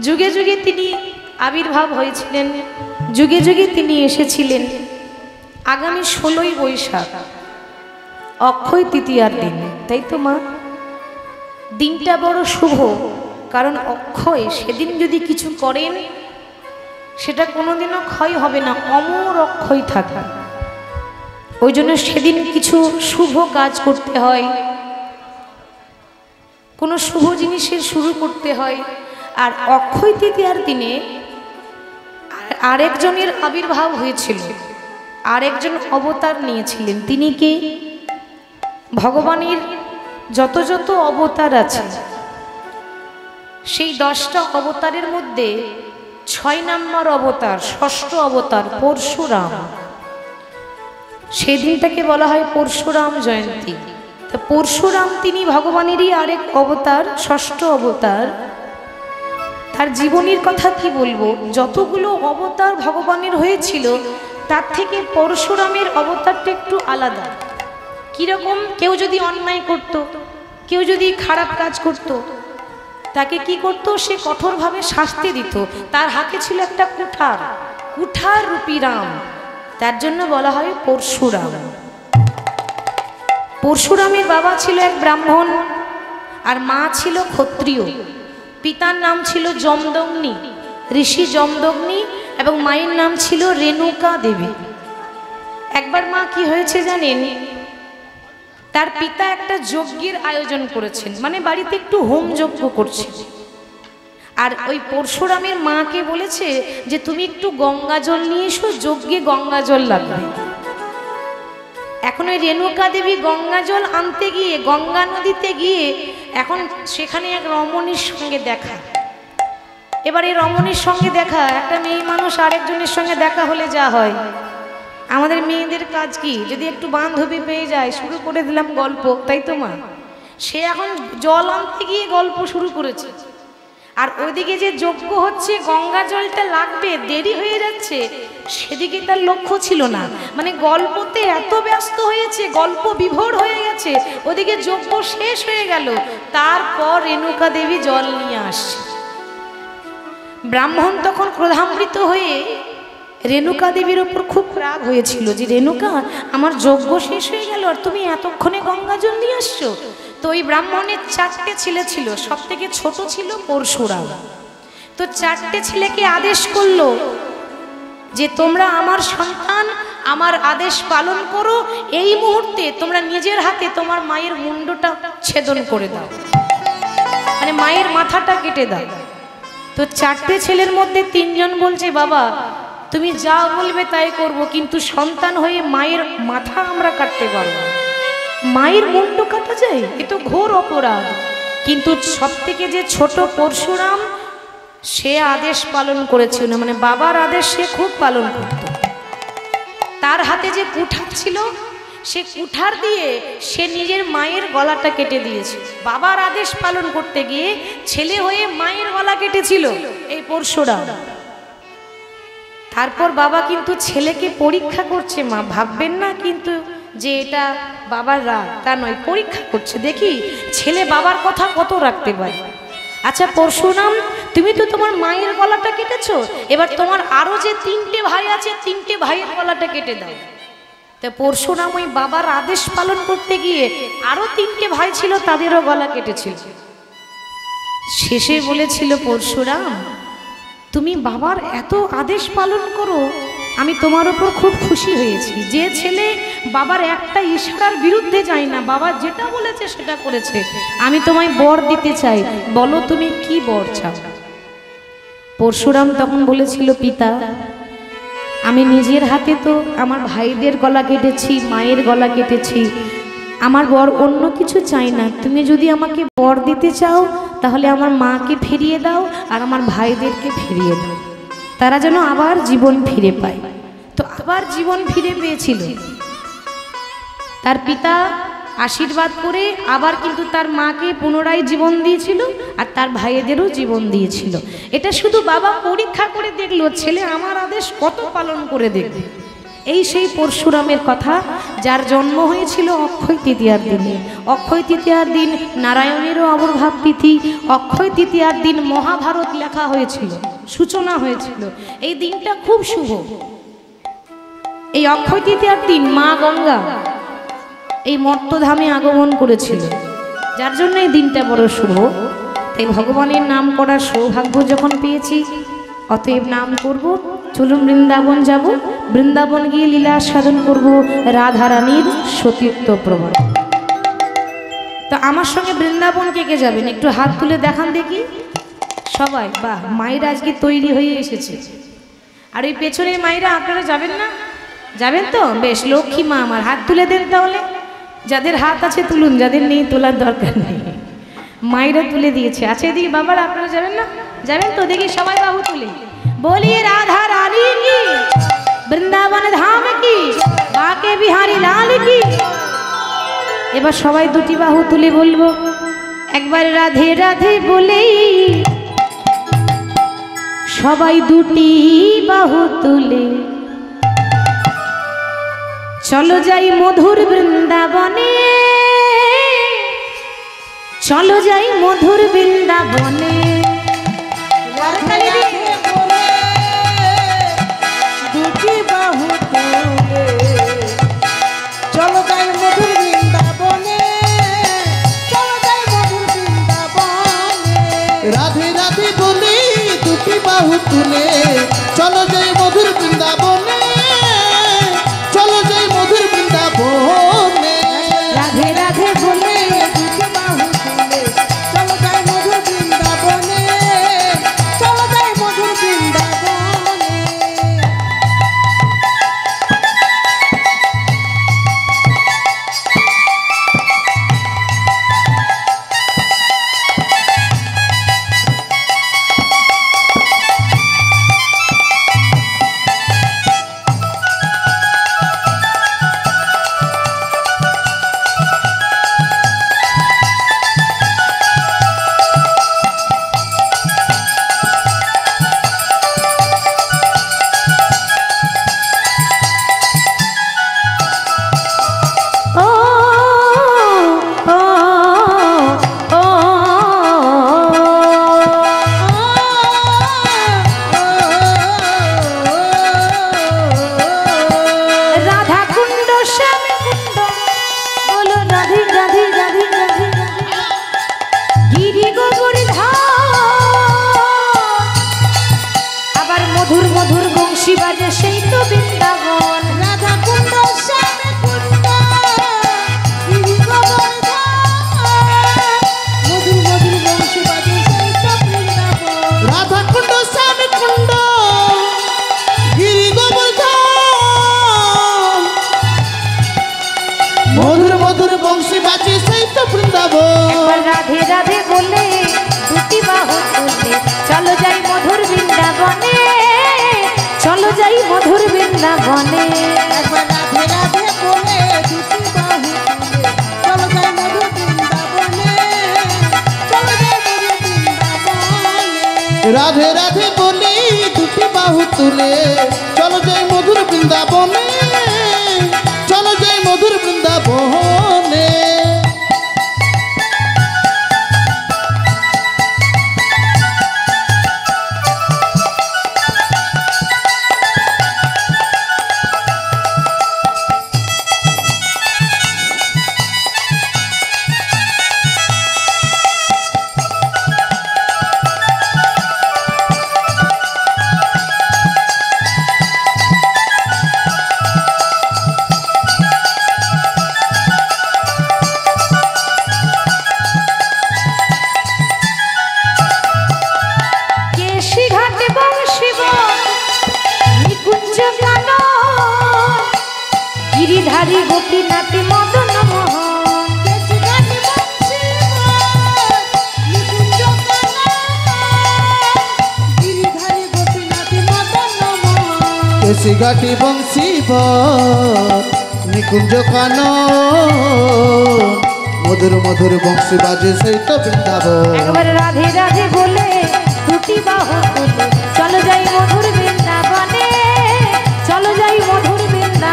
যুগে যুগে তিনি আবির্ভাব হয়েছিলেন, যুগে যুগে তিনি এসেছিলেন। আগামী 16ই বৈশাখ অক্ষয় তৃতীয়ার দিন, তাই তো মা? দিনটা বড় শুভ, কারণ অক্ষয়, সেদিন যদি কিছু করেন সেটা কোনোদিনও ক্ষয় হবে না, অমর অক্ষয় থাকে। ওই জন্য সেদিন কিছু শুভ কাজ করতে হয়, কোনো শুভ জিনিসের শুরু করতে হয়। আর অক্ষয় তৃতীয়ার দিনে আরেকজনের আবির্ভাব হয়েছিল, আরেকজন অবতার নিয়েছিলেন। তিনি কে? ভগবানের যত যত অবতার আছে সেই 10টা অবতারের মধ্যে 6 নম্বর অবতার, ষষ্ঠ অবতার পরশুরাম। সেই দিনটাকে বলা হয় পরশুরাম জয়ন্তী। তো পরশুরাম তিনি ভগবানেরই আরেক অবতার, ষষ্ঠ অবতার। তার জীবনীর কথা কি বলবো, যতগুলো অবতার ভগবানের হয়েছিল তার থেকে পরশুরামের অবতারটা একটু আলাদা। কিরকম? কেউ যদি অন্যায় করত, কেউ যদি খারাপ কাজ করত, তাকে কি করত? সে কঠোরভাবে শাস্তি দিত। তার হাতে ছিল একটা কুঠার, কুঠার রূপী রাম, তার জন্য বলা হয় পরশুরাম। পরশুরামের বাবা ছিল এক ব্রাহ্মণ আর মা ছিল ক্ষত্রিয়। পিতার নাম ছিল যমদগ্নি, ঋষি যমদগ্নি, এবং মায়ের নাম ছিল রেণুকা দেবী। একবার মা কি হয়েছে জানেন? তার পিতা একটা যজ্ঞের আয়োজন করেছেন, মানে বাড়িতে একটু হোম যজ্ঞ করছে। আর ওই পরশুরামের মাকে বলেছে যে তুমি একটু গঙ্গা জল নিয়ে এসো, যজ্ঞে গঙ্গা জল লাগবে। এখন ওই রেণুকা দেবী গঙ্গা জল আনতে গিয়ে গঙ্গা নদীতে গিয়ে এখন সেখানে এক রমণীর সঙ্গে দেখা। এবার এই রমণীর সঙ্গে দেখা, একটা মেয়ে মানুষ আরেকজনের সঙ্গে দেখা হলে যা হয়, আমাদের মেয়েদের কাজ কি, যদি একটু বান্ধবী পেয়ে যায় শুরু করে দিলাম গল্প, তাই তো মা? সে এখন জল আনতে গিয়ে গল্প শুরু করেছে, আর ওইদিকে যে যজ্ঞ হচ্ছে গঙ্গা জলটা লাগবে, দেরি হয়ে যাচ্ছে, সেদিকে তার লক্ষ্য ছিল না। মানে গল্পতে এত ব্যস্ত হয়েছে, গল্প বিভোর হয়ে গেছে, ওদিকে যজ্ঞ শেষ হয়ে গেল। তারপর রেণুকা দেবী জল নিয়ে আসছে। ব্রাহ্মণ তখন ক্রোধান্বিত হয়ে রেণুকা দেবীর ওপর খুব রাগ হয়েছিল যে রেণুকা, আমার যজ্ঞ শেষ হয়ে গেল আর তুমি এতক্ষণে গঙ্গা জল নিয়ে আসছো। তো ওই ব্রাহ্মণের 4টে ছেলে ছিল, সব থেকে ছোট ছিল পরশুরাম। তো 4টে ছেলেকে আদেশ করলো যে তোমরা আমার সন্তান, আমার আদেশ পালন করো, এই মুহূর্তে তোমরা নিজের হাতে তোমার মায়ের মুন্ডটা ছেদন করে দাও, মানে মায়ের মাথাটা কেটে দাও। তো 4টে ছেলের মধ্যে 3 জন বলছে বাবা তুমি যা বলবে তাই করব, কিন্তু সন্তান হয়ে মায়ের মাথা আমরা কাটতে পারব না, মায়ের মুন্ড কাটা যায়, এ তো ঘোর অপরাধ। কিন্তু সব থেকে যে ছোট পরশুরাম, সে আদেশ পালন করেছিল, মানে বাবার আদেশ সে খুব পালন করত। তার হাতে যে কুঠার ছিল, সে কুঠার দিয়ে সে নিজের মায়ের গলাটা কেটে দিয়েছে। বাবার আদেশ পালন করতে গিয়ে ছেলে হয়ে মায়ের গলা কেটেছিল এই পরশুরাম। তারপর বাবা কিন্তু ছেলেকে পরীক্ষা করছে, মা ভাববেন না কিন্তু যে এটা বাবার রাগ, তা নয়, পরীক্ষা করছে, দেখি ছেলে বাবার কথা কত রাখতে পারে। আচ্ছা পরশুরাম, তুমি তো তোমার মায়ের গলাটা কেটেছো, এবার তোমার আরো যে 3টে ভাই আছে, 3টে ভাইয়ের গলাটা কেটে দাও। তা পরশুরাম ওই বাবার আদেশ পালন করতে গিয়ে আরো 3টে ভাই ছিল, তাদেরও গলা কেটেছিল। শেষে বলেছিল পরশুরাম, তুমি বাবার এত আদেশ পালন করো, আমি তোমার ওপর খুব খুশি হয়েছি। যে ছেলে বাবার একটা ইশারার বিরুদ্ধে যায় না, বাবা যেটা বলেছে সেটা করেছে, আমি তোমায় বর দিতে চাই, বলো তুমি কি বর চাও। পরশুরাম তখন বলেছিল পিতা, আমি নিজের হাতে তো আমার ভাইদের গলা কেটেছি, মায়ের গলা কেটেছি, আমার বর অন্য কিছু চাই না, তুমি যদি আমাকে বর দিতে চাও তাহলে আমার মাকে ফিরিয়ে দাও আর আমার ভাইদেরকে ফিরিয়ে দাও, তারা যেন আবার জীবন ফিরে পায়। তো আবার জীবন ফিরে পেয়েছিল। তার পিতা আশীর্বাদ করে আবার কিন্তু তার মাকে পুনরায় জীবন দিয়েছিল আর তার ভাইদেরও জীবন দিয়েছিল। এটা শুধু বাবা পরীক্ষা করে দেখলো ছেলে আমার আদেশ কত পালন করে দেখবে। এই সেই পরশুরামের কথা, যার জন্ম হয়েছিল অক্ষয় তৃতীয়ার দিনে। অক্ষয় তৃতীয়ার দিন নারায়ণেরও আবির্ভাব তিথি, অক্ষয় তৃতীয়ার দিন মহাভারত লেখা হয়েছিল, সূচনা হয়েছিল। এই দিনটা খুব শুভ। এই অক্ষয় তৃতীয়ার দিন মা গঙ্গা এই মর্তধামে আগমন করেছিল, যার জন্য এই দিনটা বড় শুভ। তাই ভগবানের নাম করার সৌভাগ্য যখন পেয়েছি, অতএব নাম করব। চলুন বৃন্দাবন যাব, বৃন্দাবন গিয়ে লীলা সাধন করব রাধারানীর সতীত্ব প্রমাণ। তো আমার সঙ্গে বৃন্দাবন কে কে যাবেন একটু হাত তুলে দেখান দেখি সবাই। বাহ, মায়েরা আজকে তৈরি হয়ে এসেছে। আর ওই পেছনের মায়েরা আপনারা যাবেন না? যাবেন তো? বেশ, লক্ষ্মী মা আমার, হাত তুলে দেন তাহলে। যাদের হাত আছে তুলুন, যাদের নেই তোলার দরকার নেই, মায়েরা তুলে দিয়েছে। আচ্ছা এদিকে বাবারা আপনারা যাবেন না? যাবেন তো? দেখি সবাই বাহু তুলে बोलिए राधा रानी की, বৃন্দাবন ধাম কি, বাঁকে বিহারী লাল কি। এবার সবাই দুটি বাহু তুলে বলবো একবার রাধে রাধে বলেই, সবাই দুটি বাহু তুলে চলো যাই মধুর বৃন্দাবনে, চলো যাই মধুর বৃন্দাবনে। দুটি বাহু তুলে চলো যাই মধুর বৃন্দাবনে, চলো যাই মধুর বৃন্দাবনে। রাধে রাধে বলে দুটি বাহু তুলে চলো যাই মধুর বৃন্দাবনে, চলো যাই মধুর বৃন্দাবনে। রাধে রাধে বলে দুটি বাহু তুলে চলো যাই মধুর বৃন্দাবনে, চলো যাই মধুর বৃন্দাবনে। রাধে রাধে বলে দুটি বাহু তুলে চলো যাই মধুর বৃন্দাবনে, চলো যাই মধুর বৃন্দাবনে। একবার রাধে রাধে বলে দুটি বাহু তুলে চলো যাই মধুর বৃন্দাবনে, চলো যাই মধুর বৃন্দাবনে। রাধে রাধে বলে দুটি বাহু তুলে চলো যাই মধুর বৃন্দাবনে, চলো যাই মধুর বৃন্দাবনে। গিরিধারী গোপীনাথ মদন মোহন, কেশি ঘাটি বংশী নিকুঞ্জ কানন, মধুর মধুর বংশী বাজে সেই তো বৃন্দাবন। একবার রাধে রাধে বলে দুটি বাহু তুলে চলো যাই মধুর বৃন্দাবনে, চলো যাই মধুর বৃন্দাবনে।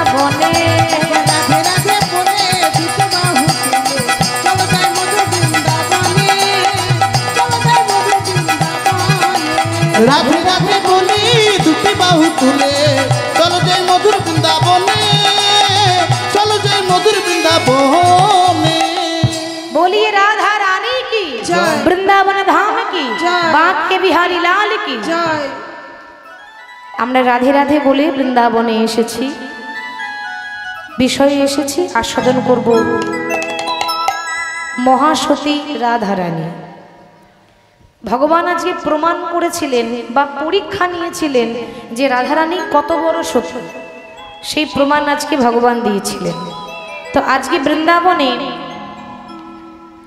রাধে রাধে বলে দুটি বাহু তুলে চলো যাই মধুর বৃন্দাবনে, চলো যাই মধুর বৃন্দাবনে। बोलिए राधा रानी की जय। वृंदावन धाम की जय। बांके बिहारी लाल की জয়। আমরা রাধে রাধে বলে বৃন্দাবনে এসেছি, বিষয়ে এসেছি আস্বাদন করব মহাসতী রাধারানী। ভগবান আজকে প্রমাণ করেছিলেন বা পরীক্ষা নিয়েছিলেন যে রাধারানী কত বড় সতী, সেই প্রমাণ আজকে ভগবান দিয়েছিলেন। তো আজকে বৃন্দাবনে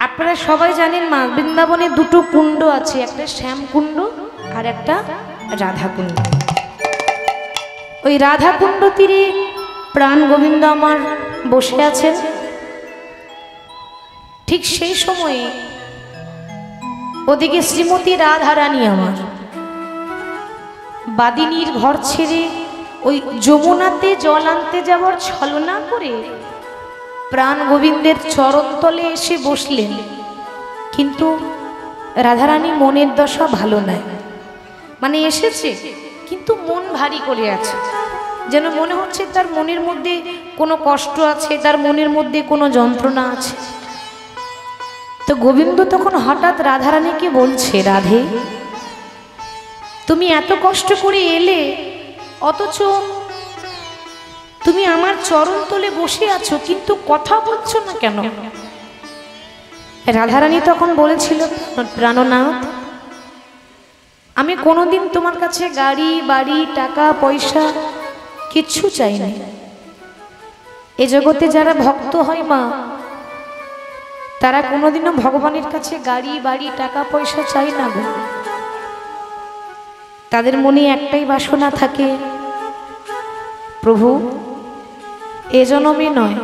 আপনারা সবাই জানেন মা, বৃন্দাবনে দুটো কুণ্ড আছে, একটা শ্যাম কুণ্ড আর একটা রাধা কুণ্ড। ওই রাধা কুণ্ড তীরে প্রাণ গোবিন্দ আমার বসে আছেন। ঠিক সেই সময়ে ওদিকে শ্রীমতী রাধারানী আমার বাদিনীর ঘর ছেড়ে ওই যমুনাতে জল আনতে যাওয়ার ছলনা করে প্রাণ গোবিন্দের চরণতলে এসে বসলেন। কিন্তু রাধারানী মনের দশা ভালো নাই, মানে এসেছে কিন্তু মন ভারী করে আছে, যেন মনে হচ্ছে তার মনের মধ্যে কোনো কষ্ট আছে, তার মনের মধ্যে কোনো যন্ত্রণা আছে। তো গোবিন্দ তখন হঠাৎ রাধারানীকে বলছে, রাধে তুমি এত কষ্ট করে এলে, অথচ তুমি আমার চরণ তলে বসে আছো কিন্তু কথা বলছো না কেন? রাধারানী তখন বলেছিল, প্রাণনাথ আমি কোনোদিন তোমার কাছে গাড়ি বাড়ি টাকা পয়সা কিচ্ছু চাইনি। এ জগতে যারা ভক্ত হয় মা, তারা কোনোদিনও ভগবানের কাছে গাড়ি বাড়ি টাকা পয়সা চায় না গো। তাদের মনে একটাই বাসনা থাকে, প্রভু এ জনমে নয়,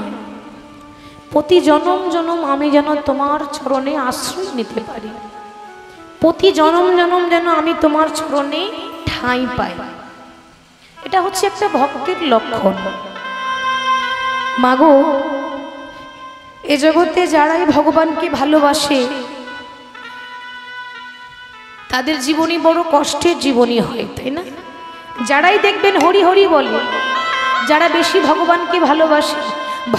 প্রতি জনম জনম আমি যেন তোমার চরণে আশ্রয় নিতে পারি, প্রতি জনম জনম যেন আমি তোমার চরণে ঠাঁই পাই। এটা হচ্ছে একটা ভক্তের লক্ষণ। মাগো এ জগতে যারাই ভগবানকে ভালোবাসে তাদের জীবনী বড় কষ্টের জীবনী হয়, তাই না? যারাই দেখবেন হরি হরি বলে, যারা বেশি ভগবানকে ভালোবাসে,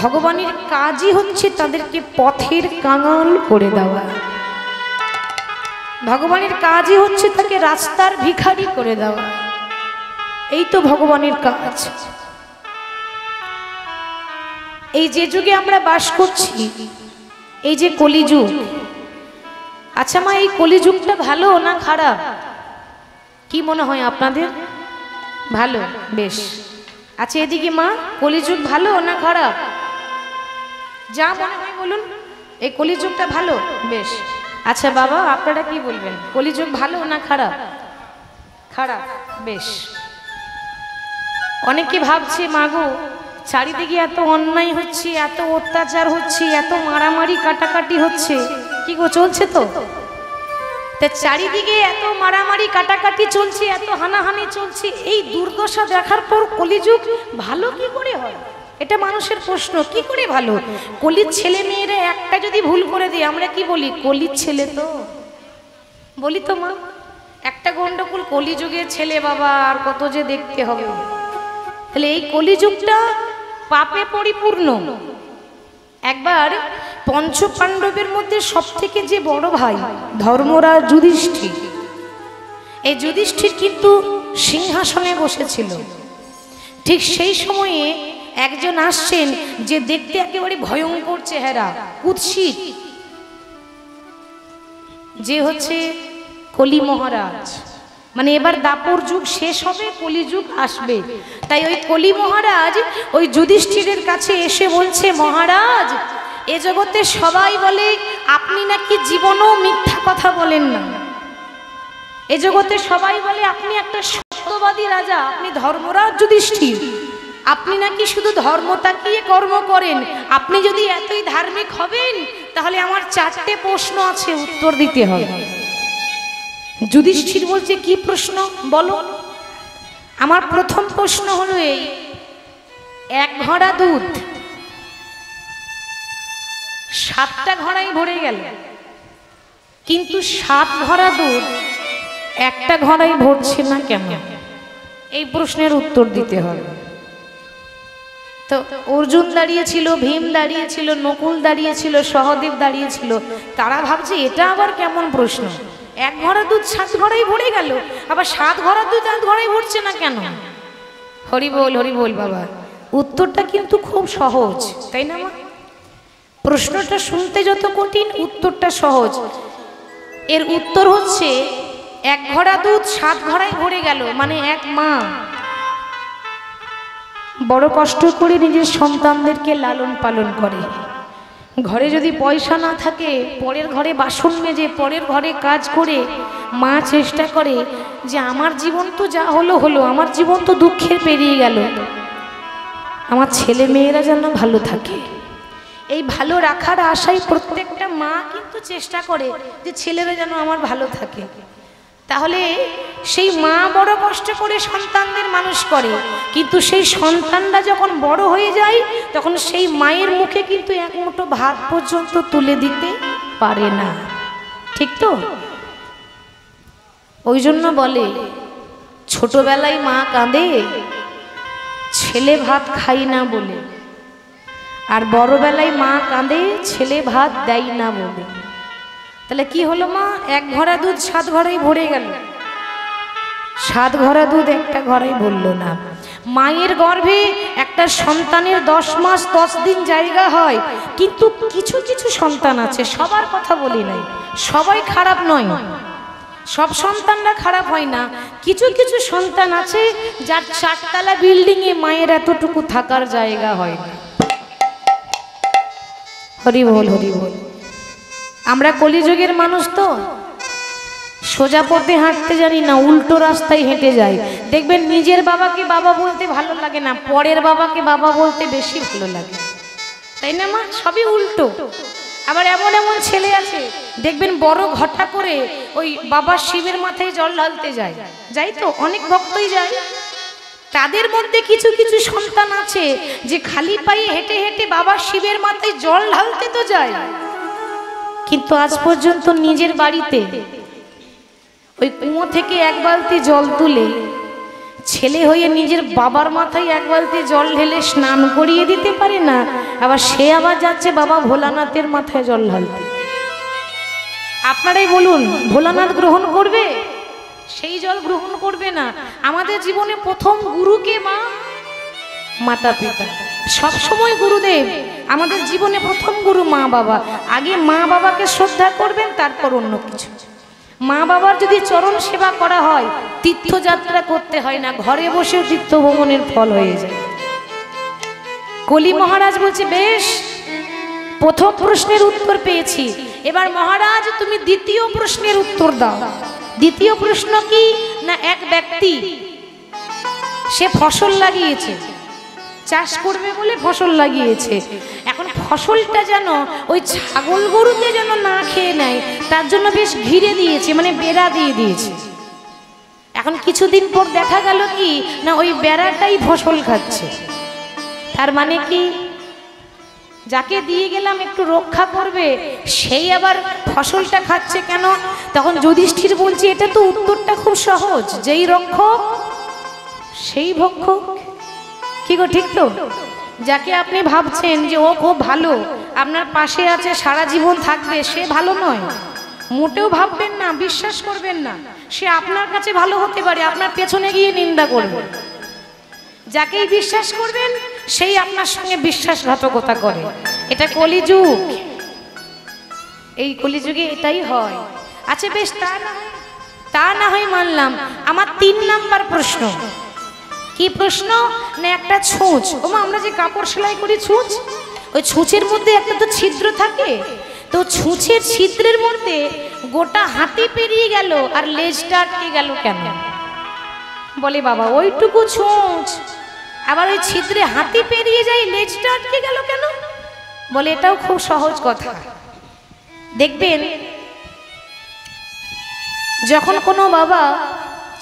ভগবানের কাজই হচ্ছে তাদেরকে পথের কাঙাল করে দেওয়া। ভগবানের কাজই হচ্ছে তাকে রাস্তার ভিখারি করে দেওয়া। এই তো ভগবানের কাজ। এই যে যুগে আমরা বাস করছি, এই যে কলিযুগ, আচ্ছা মা এই কলিযুগটা ভালো না খারাপ? কি মনে হয় আপনাদের? ভালো, বেশ। আচ্ছা এদিকে মা, কলিযুগ ভালো না খারাপ? যা মনে হয় বলুন, এই কলিযুগটা ভালো, বেশ। আচ্ছা বাবা আপনারা কি বলবেন, কলিযুগ ভালো না খারাপ? খারাপ, বেশ। অনেকে ভাবছে মাগো চারিদিকে এত অন্যায় হচ্ছে, এত অত্যাচার হচ্ছে, এত মারামারি কাটাকাটি হচ্ছে, কি গো চলছে তো? তা চারিদিকে এত মারামারি কাটাকাটি চলছে, এত হানাহানি চলছে, এই দুর্দশা দেখার পর কলিযুগ ভালো কি করে হয়? এটা মানুষের প্রশ্ন। কি করে ভালো? কলির ছেলে মেয়েরা একটা যদি ভুল করে দেয়, আমরা কি বলি? কলির ছেলে তো বলি তো মা, একটা গন্ডগোল, কলিযুগের ছেলে বাবা আর কত যে দেখতে হবে। তাহলে এই কলিযুগটা পাপে পরিপূর্ণ। একবার পঞ্চ পাণ্ডবের মধ্যে সব থেকে যে বড় ভাই ধর্মরাজ যুধিষ্ঠির, এই যুধিষ্ঠির কিন্তু সিংহাসনে বসেছিল। ঠিক সেই সময়ে একজন আসছেন যে দেখতে একেবারে ভয়ঙ্কর চেহারা, কুৎসিত, যে হচ্ছে কলি মহারাজ। মানে এবার দাপর যুগ শেষ হবে, কলিযুগ আসবে। তাই ওই কলি মহারাজ ওই যুধিষ্ঠিরের কাছে এসে বলছে, মহারাজ এ জগতে সবাই বলে আপনি নাকি জীবনেও মিথ্যা কথা বলেন না। এ জগতে সবাই বলে আপনি একটা সত্যবাদী রাজা, আপনি ধর্মরাজ যুধিষ্ঠির, আপনি নাকি শুধু ধর্ম তাকিয়ে কর্ম করেন। আপনি যদি এতই ধার্মিক হবেন তাহলে আমার চারটে প্রশ্ন আছে, উত্তর দিতে হবে। যুধিষ্ঠির বলছে, কি প্রশ্ন বলো? আমার প্রথম প্রশ্ন হলো এই, এক ঘড়া দুধ 7টা ঘড়াই ভরে গেল, কিন্তু 7 ঘড়া দুধ একটা ঘড়াই ভরছে না কেন? এই প্রশ্নের উত্তর দিতে হবে। তো অর্জুন দাঁড়িয়েছিল, ভীম দাঁড়িয়েছিল, নকুল দাঁড়িয়েছিল, সহদেব দাঁড়িয়েছিল। তারা ভাবছে এটা আবার কেমন প্রশ্ন, এক ঘড়া দুধ 7 ঘড়াই ভরে গেল, আবার 7 ঘড়া দুধ 8 ঘড়াই ভরছে না কেন? হরি বল, হরি বল বাবা। উত্তরটা কিন্তু খুব সহজ, তাই না মা? প্রশ্নটা শুনতে যত কঠিন, উত্তরটা সহজ। এর উত্তর হচ্ছে এক ঘড়া দুধ 7 ঘড়াই ভরে গেল, মানে এক মা বড় কষ্ট করে নিজের সন্তানদেরকে লালন পালন করে। ঘরে যদি পয়সা না থাকে, পরের ঘরে বাসন মেজে, পরের ঘরে কাজ করে মা চেষ্টা করে যে আমার জীবন তো যা হলো হলো, আমার জীবন তো দুঃখের পেরিয়ে গেল, আমার ছেলে মেয়েরা যেন ভালো থাকে। এই ভালো রাখার আশায় প্রত্যেকটা মা কিন্তু চেষ্টা করে যে ছেলেরা যেন আমার ভালো থাকে। তাহলে সেই মা বড় কষ্ট করে সন্তানদের মানুষ করে, কিন্তু সেই সন্তানরা যখন বড় হয়ে যায় তখন সেই মায়ের মুখে কিন্তু এক মুঠো ভাত পর্যন্ত তুলে দিতে পারে না, ঠিক তো? ওই জন্য বলে ছোটবেলায় মা কাঁদে ছেলে ভাত খাই না বলে, আর বড়বেলায় মা কাঁদে ছেলে ভাত দেয় না বলে। তাহলে কি হলো মা? এক ঘড়া দুধ 7 ঘড়াই ভরে গেল, 7 ঘড়া দুধ একটা ঘড়াই ভরলো না। মায়ের গর্ভে একটা সন্তানের 10 মাস 10 দিন জায়গা হয়, কিন্তু কিছু কিছু সন্তান আছে, সবার কথা বলি নাই, সবাই খারাপ নয়, সব সন্তানরা খারাপ হয় না। কিছু কিছু সন্তান আছে যার 4 তলা বিল্ডিংয়ে মায়ের এতটুকু থাকার জায়গা হয় না। হরি বল, হরি বল। আমরা কলিযুগের মানুষ তো সোজা পথে হাঁটতে জানি না, উল্টো রাস্তায় হেঁটে যাই। দেখবেন নিজের বাবাকে বাবা বলতে ভালো লাগে না, পরের বাবাকে বাবা বলতে বেশি ভালো লাগে, তাই না মা? সবই উল্টো। আবার এমন এমন ছেলে আছে দেখবেন বড় ঘটা করে ওই বাবা শিবের মাথায় জল ঢালতে যায়, যাই তো অনেক ভক্তই যায়। তাদের মধ্যে কিছু কিছু সন্তান আছে যে খালি পায়ে হেঁটে হেঁটে বাবা শিবের মাথায় জল ঢালতে তো যায়, কিন্তু আজ পর্যন্ত নিজের বাড়িতে ওই কুয়ো থেকে 1 বালতি জল তুলে ছেলে হয়ে নিজের বাবার মাথায় 1 বালতি জল ঢেলে স্নান করিয়ে দিতে পারে না, আবার সে আবার যাচ্ছে বাবা ভোলানাথের মাথায় জল ঢালতে। আপনারাই বলুন, ভোলানাথ গ্রহণ করবে? সেই জল গ্রহণ করবে না। আমাদের জীবনে প্রথম গুরুকে মা, মাতা পিতা, সবসময় গুরুদেব। আমাদের জীবনে প্রথম গুরু মা বাবা। আগে মা বাবাকে শ্রদ্ধা করবেন, তারপর অন্য কিছু। মা বাবার যদি চরণ সেবা করা হয়, তীর্থযাত্রা করতে হয় না, ঘরে বসেও তীর্থ ভ্রমণের ফল হয়ে যায়। কলি মহারাজ বলছে, বেশ, প্রথম প্রশ্নের উত্তর পেয়েছি, এবার মহারাজ তুমি দ্বিতীয় প্রশ্নের উত্তর দাও। দ্বিতীয় প্রশ্ন কি না, এক ব্যক্তি সে ফসল লাগিয়েছে, চাষ করবে বলে ফসল লাগিয়েছে। এখন ফসলটা যেন ওই ছাগল গরুতে যেন না খেয়ে নেয়, তার জন্য বেশ ঘিরে দিয়েছে, মানে বেড়া দিয়ে দিয়েছে। এখন কিছুদিন পর দেখা গেল কি না, ওই বেড়াটাই ফসল খাচ্ছে। তার মানে কি, যাকে দিয়ে গেলাম একটু রক্ষা করবে, সেই আবার ফসলটা খাচ্ছে কেন? তখন যুধিষ্ঠির বলছে, এটা তো উত্তরটা খুব সহজ, যেই রক্ষক সেই ভক্ষক। কি গো, ঠিক তো? যাকে আপনি ভাবছেন যে ও খুব ভালো, আপনার পাশে আছে, সারা জীবন থাকবে, সে ভালো নয়, মোটেও ভাববেন না, বিশ্বাস করবেন না। সে আপনার কাছে ভালো হতে পারে, আপনার পেছনে গিয়ে নিন্দা করবে। যাকেই বিশ্বাস করবেন সেই আপনার সঙ্গে বিশ্বাসঘাতকতা করে। এটা কলিযুগ, এই কলিযুগে এটাই হয়। আচ্ছা বেশ, তা না হয় মানলাম। আমার 3 নাম্বার প্রশ্ন। কি প্রশ্ন না, একটা ছুঁচ। ওমা, আমরা যে কাপড় সেলাই করি ছুঁচ, ওই ছুঁচের মধ্যে একটা তো ছিদ্র থাকে, তো ছুঁচের ছিদ্রের মধ্যে গোটা হাতি পেরিয়ে গেল আর লেজটা আটকে গেল কেন? বলে বাবা ওইটুকু ছুঁচ, আবার ওই ছিদ্রে হাতি পেরিয়ে যায়, লেজটা আটকে গেল কেন? বলে এটাও খুব সহজ কথা। দেখবেন যখন কোনো বাবা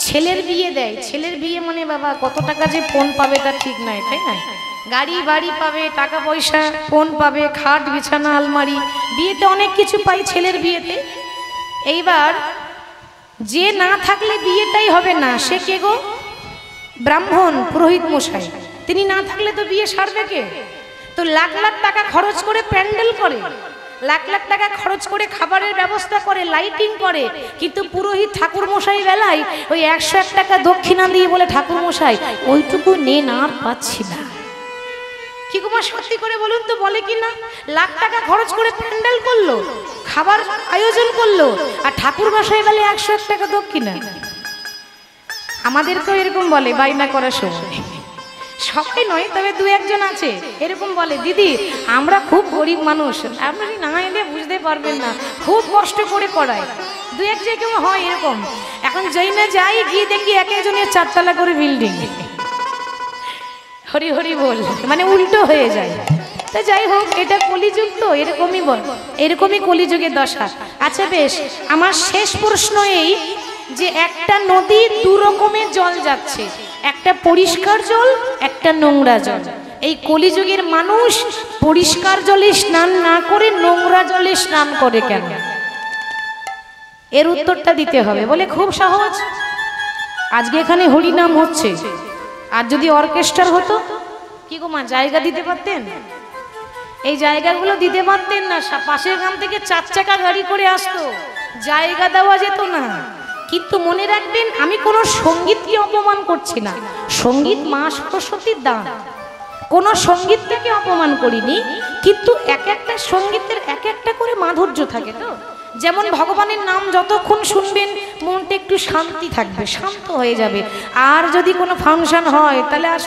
ছেলের বিয়ে দেয়, ছেলের বিয়ে মানে বাবা কত টাকা যে ফোন পাবে তার ঠিক নাই, তাই না? গাড়ি বাড়ি পাবে, টাকা পয়সা, ফোন পাবে, খাট বিছানা আলমারি, বিয়েতে অনেক কিছু পাই ছেলের বিয়েতে। এইবার যে না থাকলে বিয়েটাই হবে না, সে কে গো? ব্রাহ্মণ পুরোহিত মশাই। তিনি না থাকলে তো বিয়ে সারবে কে? তো লাখ লাখ টাকা খরচ করে প্যান্ডেল করে, লাখ লাখ টাকা খরচ করে খাবারের ব্যবস্থা করে, লাইটিং করে, কিন্তু পুরোহিত ঠাকুর মশাই বেলায় ওই 101 টাকা দক্ষিণা দিয়ে বলে ঠাকুর মশাই ওইটুকু নেন আর পাচ্ছি না। কি গো মা সত্যি করে বলুন তো, বলে কি না? লাখ টাকা খরচ করে প্যান্ডেল করলো, খাবার আয়োজন করলো, আর ঠাকুর মশাই বেলে 101 টাকা দক্ষিণা। আমাদেরকেও এরকম বলে বাইনা করার সময়, সবাই নয় তবে দু একজন আছে এরকম বলে, দিদি আমরা খুব গরিব মানুষ, আপনি না এলে বুঝতে পারবেন না, খুব কষ্ট করে করায়। দু এক জায়গায় হয় এরকম। এখন যাই না যাই গিয়ে দেখি এক একজনের 4 তলা করে বিল্ডিং। হরি হরি বল, মানে উল্টো হয়ে যায়। তা যাই হোক, এটা কলিযুগ তো, এরকমই বল, এরকমই কলিযুগের দশা। আচ্ছা বেশ, আমার শেষ প্রশ্ন এই যে একটা নদী দু রকমের জল যাচ্ছে, একটা পরিষ্কার জল, একটা নোংরা জল। এই কলিযুগের মানুষ পরিষ্কার জলে স্নান না করে নোংরা জলে স্নান করে কেন? এর উত্তরটা দিতে হবে। বলে খুব সহজ, আজকে এখানে হরিনাম হচ্ছে, আর যদি অর্কেস্ট্রার হতো, কি গো মা জায়গা দিতে পারতেন? এই জায়গাগুলো দিতে পারতেন না, পাশের গ্রাম থেকে 4 চাকা গাড়ি করে আসতো, জায়গা দেওয়া যেত না। কিন্তু মনে রাখবেন, আমি কোনো সঙ্গীতকে অপমান করছি না, সঙ্গীত মা সরস্বতীর দান, কোনো সঙ্গীতটাকে অপমান করিনি, কিন্তু এক একটা সঙ্গীতের এক একটা করে মাধুর্য থাকে। তো যেমন ভগবানের নাম যতক্ষণ শুনবেন মনটা একটু শান্তি থাকবে, শান্ত হয়ে যাবে। আর যদি কোনো ফাংশন হয় তাহলে আর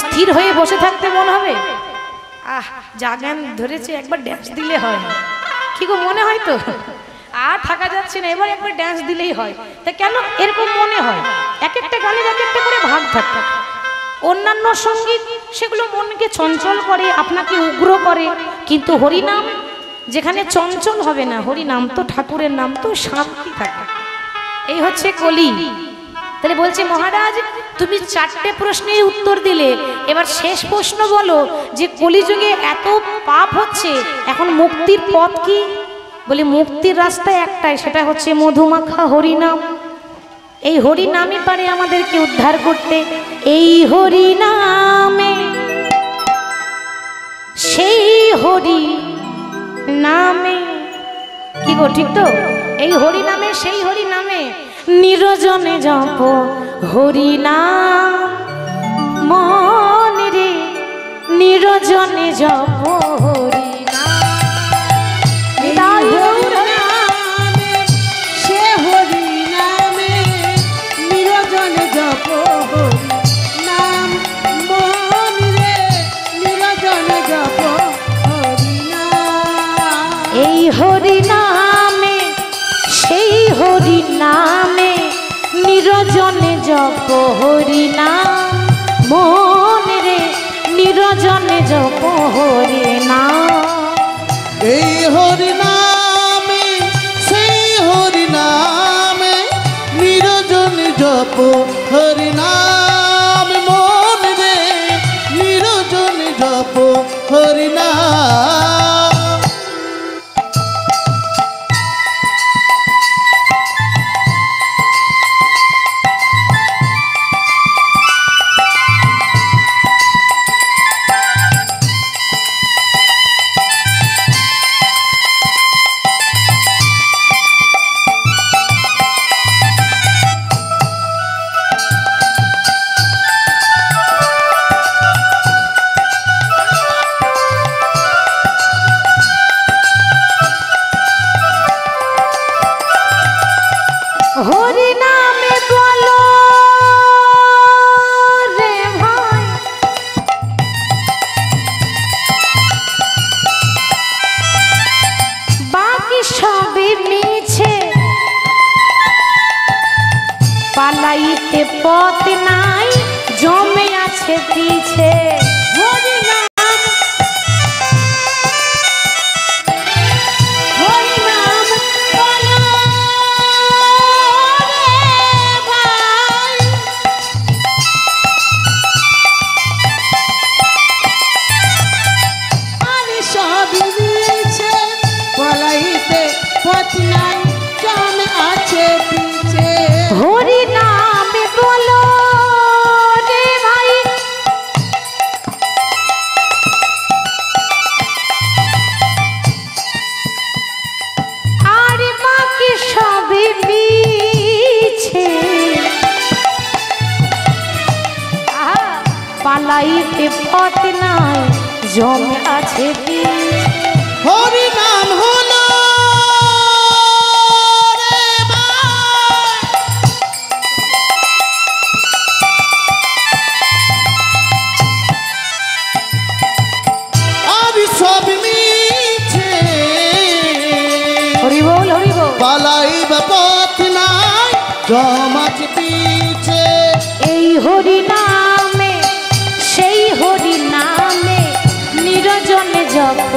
স্থির হয়ে বসে থাকতে মন হবে? যা গান ধরেছে একবার ড্যান্স দিলে হয়, কি গো মনে হয় তো? আর থাকা যাচ্ছে না, এবার একবার ড্যান্স দিলেই হয়। তা কেন এরকম মনে হয়? এক একটা গানের এক একটা করে ভাগ থাকে। অন্যান্য সঙ্গীত সেগুলো মনকে চঞ্চল করে, আপনাকে উগ্র করে, কিন্তু হরিনাম যেখানে চঞ্চল হবে না, হরিনাম তো ঠাকুরের নাম, তো শান্তি থাকে। এই হচ্ছে কলি। তাহলে বলছে মহারাজ তুমি 4টে প্রশ্নের উত্তর দিলে, এবার শেষ প্রশ্ন বলো যে কলিযুগে এত পাপ হচ্ছে, এখন মুক্তির পথ কি? বলি মুক্তির রাস্তা একটাই, সেটা হচ্ছে মধুমাখা হরিনাম। এই হরিনামই পারে আমাদেরকে উদ্ধার করতে। এই হরিনামে, সেই হরি নামে, কি গো ঠিক তো? এই হরি নামে, সেই হরি নামে, নিরজনে জপ হরিনাম মন রে, নিরজনে জপ হরিনামে, সেই হরি নামে, নিরজনে জপ হরিনাম মন রে, নিরজনে জপ হরিনাম। এই হরিনামে, সেই হরিনামে, নিরজনে জপ হরিনাম মন রে, নিরজনে জপ হরিনাম। হরিনামে বলো রে ভাই, বাকি সবই মিছে, পালাইতে পথ নাই, জমে আছে পিছে। পলাইতে পথ নাই, জমে আছে পালাইতে পথ নাই জমে আছে বীজ। হরি নাম হলো রে ভাই, আমি সব মিছে হরি বল হরি বল। পালাইবা পথ নাই জমাচ পিছে। এই হরি নামে সেই হরি নামে নিরজনে জপ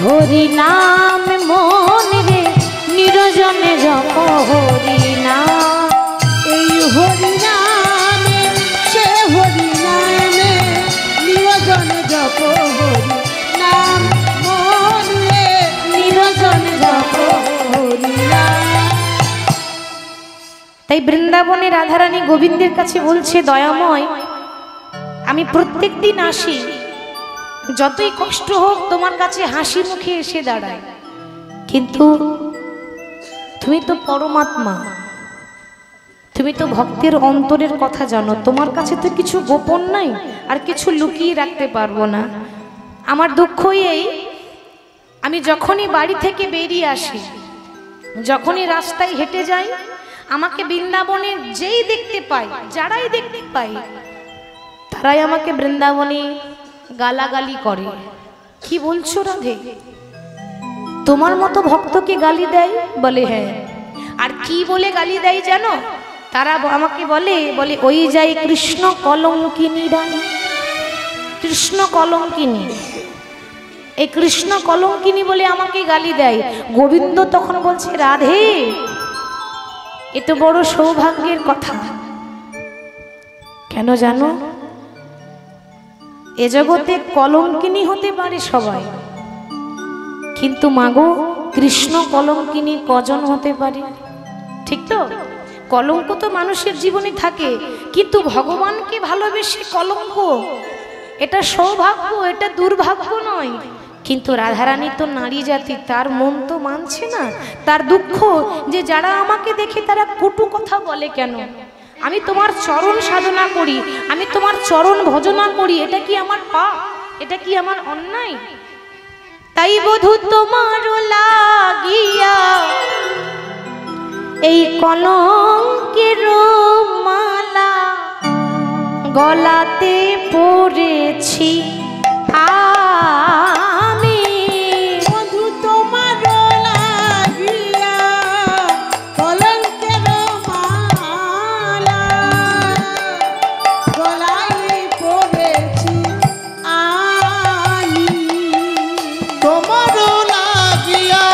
হরি নাম মন রে নিরজনে জপ হরি নাম। এই হরি নামে সে হরি নামে নিরজনে জপ হরি নাম মন রে নিরজনে জপ হরি নাম। তাই বৃন্দাবনে রাধারানী গোবিন্দের কাছে বলছে, দয়াময় আমি প্রত্যেক দিন আসি, যতই কষ্ট হোক তোমার কাছে হাসি মুখে এসে দাঁড়ায়, কিন্তু তুমি তো পরমাত্মা, তুমি তো ভক্তের অন্তরের কথা জানো, তোমার কাছে তো কিছু গোপন নাই আর কিছু লুকিয়ে রাখতে পারবো না। আমার দুঃখই এই, আমি যখনই বাড়ি থেকে বেরিয়ে আসি, যখনই রাস্তায় হেঁটে যাই, আমাকে বৃন্দাবনের যেই দেখতে পাই, যারাই দেখতে পাই, তারাই আমাকে বৃন্দাবনে গালাগালি করে। কি বলছো রাধে, তোমার মতো ভক্তকে গালি দেয়? বলে হ্যাঁ। আর কি বলে গালি দেয় জানো? তারা আমাকে বলে বলে ওই যাই কৃষ্ণ কলঙ্কিনী রানী, কৃষ্ণ কলঙ্কিনী, এই কৃষ্ণ কলঙ্কিনী বলে আমাকে গালি দেয়। গোবিন্দ তখন বলছে, রাধে এ তো বড় সৌভাগ্যের কথা। কেন জানো? এ জগতে কলঙ্কিনী হতে পারে সবাই, কিন্তু মাগো কৃষ্ণ কলঙ্কিনী কজন হতে পারে? ঠিক তো? কলঙ্ক তো মানুষের জীবনে থাকে, কিন্তু ভগবানকে ভালোবেসে কলঙ্ক, এটা সৌভাগ্য, এটা দুর্ভাগ্য নয়। কিন্তু রাধারানী তো নারী জাতি, তার মন তো মানছে না। তার দুঃখ যে যারা আমাকে দেখে তারা কটু কথা বলে কেন? আমি তোমার চরণ সাধনা করি, আমি তোমার চরণ ভজনা করি, এটা কি আমার পাপ? এটা কি আমার অন্যায়? তাই বধূ তোমার লাগিয়া এই কলঙ্কের মালা গলাতে পড়েছি আমি। বধূ তোমার লাগিয়া কলঙ্কের মালা গলায় পড়েছি আমি। তোমার লাগিয়া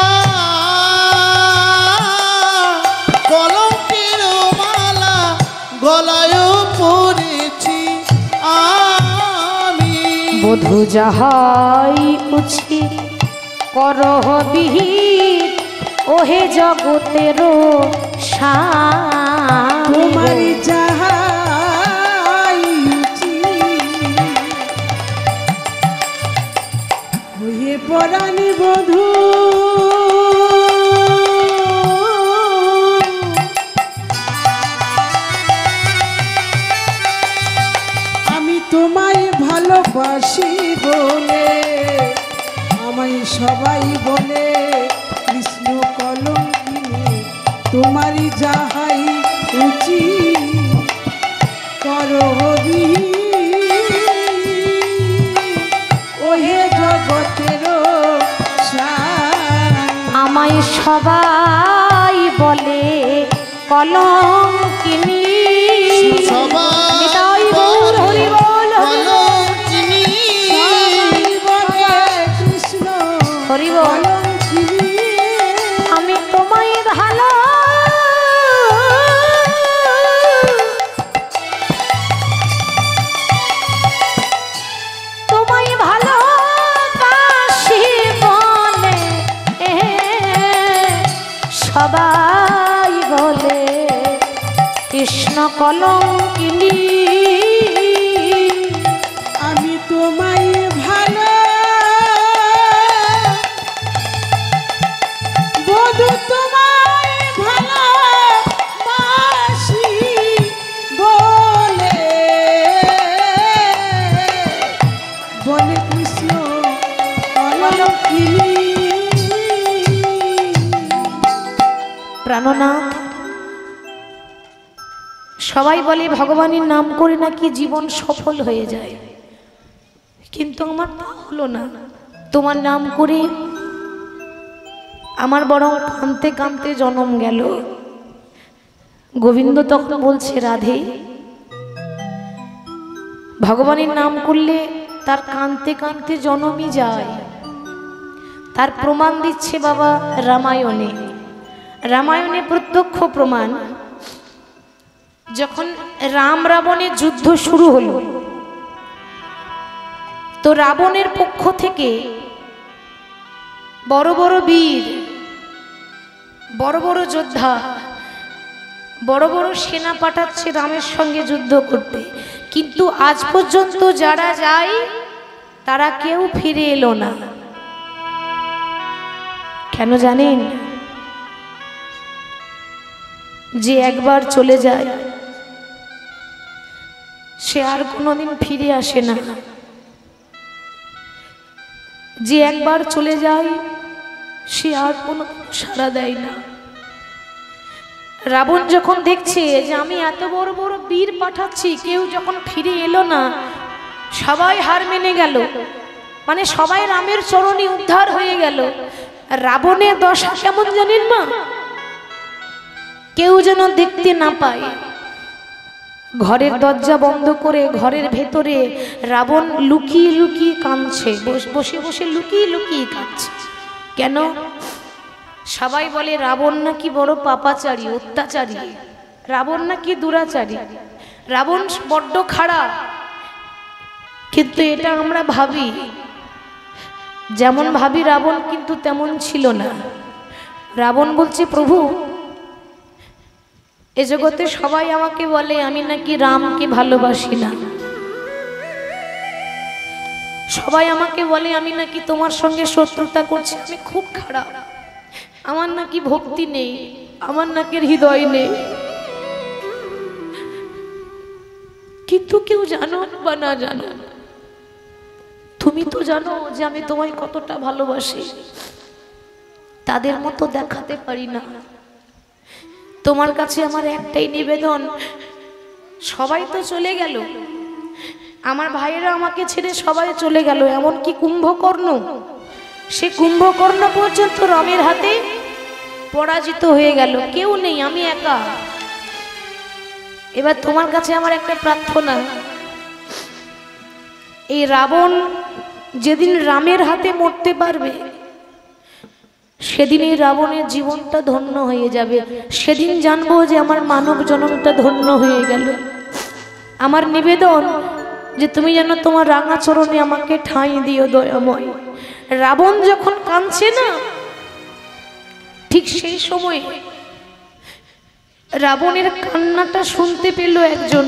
কলঙ্কের মালা গলায় পড়েছি আমি। বধূ যাহাই উচিত করহ বিহিত ওহে জগতের তোমার স্বামী। যাহাই হয়ে পরাণী বধূ আমি তোমায় ভালোবাসি বলে আমায় সবাই বলে কৃষ্ণ কলঙ্কিনী। তোমারই যাহাই উচিত করবি ওহে জগতের আমায় সবাই বলে কলঙ্কিনী। নিতাই গৌর হরি বল হরি বল। কৃষ্ণ হরি বল। আমি তোমায় ভালো তোমায় ভালোবাসি বলে সবাই বলে কৃষ্ণ কলঙ্কিনী। আমি তোমায় ভালো বধূ তোমায় ভালোবাসি বলে সবাই বলে ভগবানের নাম করে নাকি জীবন সফল হয়ে যায়, কিন্তু আমার তা হলো না। তোমার নাম করে আমার বরং কাঁদতে কাঁদতে জন্ম গেল। গোবিন্দ তখন বলছে, রাধে, ভগবানের নাম করলে তার কাঁদতে কাঁদতে জন্মই যায়। তার প্রমাণ দিচ্ছে বাবা রামায়ণে। রামায়ণে প্রত্যক্ষ প্রমাণ। যখন রাম রাবণের যুদ্ধ শুরু হলো, তো রাবণের পক্ষ থেকে বড় বড় বীর, বড় বড় যোদ্ধা, বড় বড় সেনা পাঠাচ্ছে রামের সঙ্গে যুদ্ধ করতে, কিন্তু আজ পর্যন্ত যারা যায় তারা কেউ ফিরে এলো না। কেন জানেন? যে একবার চলে যায় সে আর কোনোদিন ফিরে আসে না। যে একবার চলে যায় সে আর কোনো সাড়া দেয় না। রাবণ যখন দেখছে যে আমি এত বড় বড় বীর পাঠাচ্ছি, কেউ যখন ফিরে এলো না, সবাই হার মেনে গেল, মানে সবাই রামের চরণে উদ্ধার হয়ে গেল। রাবণের দশা কেমন জানেন মা? কেউ যেন দেখতে না পায়। ঘরের দরজা বন্ধ করে ঘরের ভেতরে রাবণ লুকিয়ে লুকিয়ে কাঁদছে, বসে বসে লুকিয়ে লুকিয়ে কাঁদছে। কেন? সবাই বলে রাবণ নাকি বড় পাপাচারী, অত্যাচারী, রাবণ নাকি দুরাচারী, রাবণ বড্ড খারাপ। কিন্তু এটা আমরা ভাবি, যেমন ভাবি রাবণ কিন্তু তেমন ছিল না। রাবণ বলছে, প্রভু, এ জগতে সবাই আমাকে বলে আমি নাকি রামকে ভালোবাসি না, সবাই আমাকে বলে আমি নাকি তোমার সঙ্গে শত্রুতা করছি, আমি খুব খারাপ, আমার নাকি ভক্তি নেই, আমার নাকি হৃদয় নেই। কিন্তু কেউ জানো বা না জানো, তুমি তো জানো যে আমি তোমায় কতটা ভালোবাসি। তাদের মতো দেখাতে পারি না। তোমার কাছে আমার একটাই নিবেদন, সবাই তো চলে গেল, আমার ভাইয়েরা আমাকে ছেড়ে সবাই চলে গেল, এমনকি কুম্ভকর্ণ, সে কুম্ভকর্ণ পর্যন্ত রামের হাতে পরাজিত হয়ে গেল, কেউ নেই, আমি একা। এবার তোমার কাছে আমার একটা প্রার্থনা, এই রাবণ যেদিন রামের হাতে মরতে পারবে সেদিনই রাবণের জীবনটা ধন্য হয়ে যাবে। সেদিন জানবো যে আমার মানব জন্মটা ধন্য হয়ে গেল। আমার নিবেদন যে তুমি যেন তোমার রাঙা চরণে আমাকে ঠাঁই দিও দয়াময়। রাবণ যখন কাঁদছে না, ঠিক সেই সময় রাবণের কান্নাটা শুনতে পেল একজন।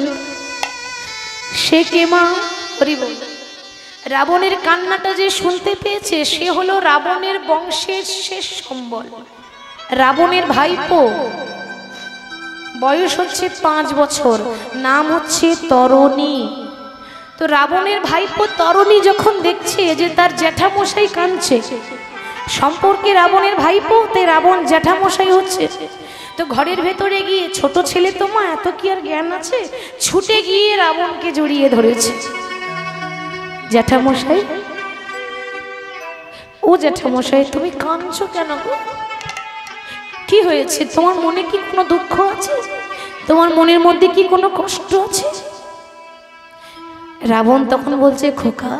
সে কে মা? হরি বল। রাবণের কান্নাটা যে শুনতে পেয়েছে সে হলো রাবণের বংশের শেষ সম্বল, রাবণের ভাইপো। বয়স হচ্ছে 5 বছর, নাম হচ্ছে তরণী। তো রাবণের ভাইপো তরণী যখন দেখছে যে তার জ্যাঠামশাই কাঁদছে, সম্পর্কে রাবণের ভাইপো, তাই রাবণ জ্যাঠামশাই হচ্ছে, তো ঘরের ভেতরে গিয়ে, ছোট ছেলে তো মা, এত কি আর জ্ঞান আছে, ছুটে গিয়ে রাবণকে জড়িয়ে ধরেছে। জ্যাঠামশাই, ও জ্যাঠামশাই, তুমি কাঁদছো কেন গো? কি হয়েছে? তোমার মনে কি কোনো দুঃখ আছে? তোমার মনের মধ্যে কি কোনো কষ্ট আছে? রাবণ তখন বলছে, খোকা,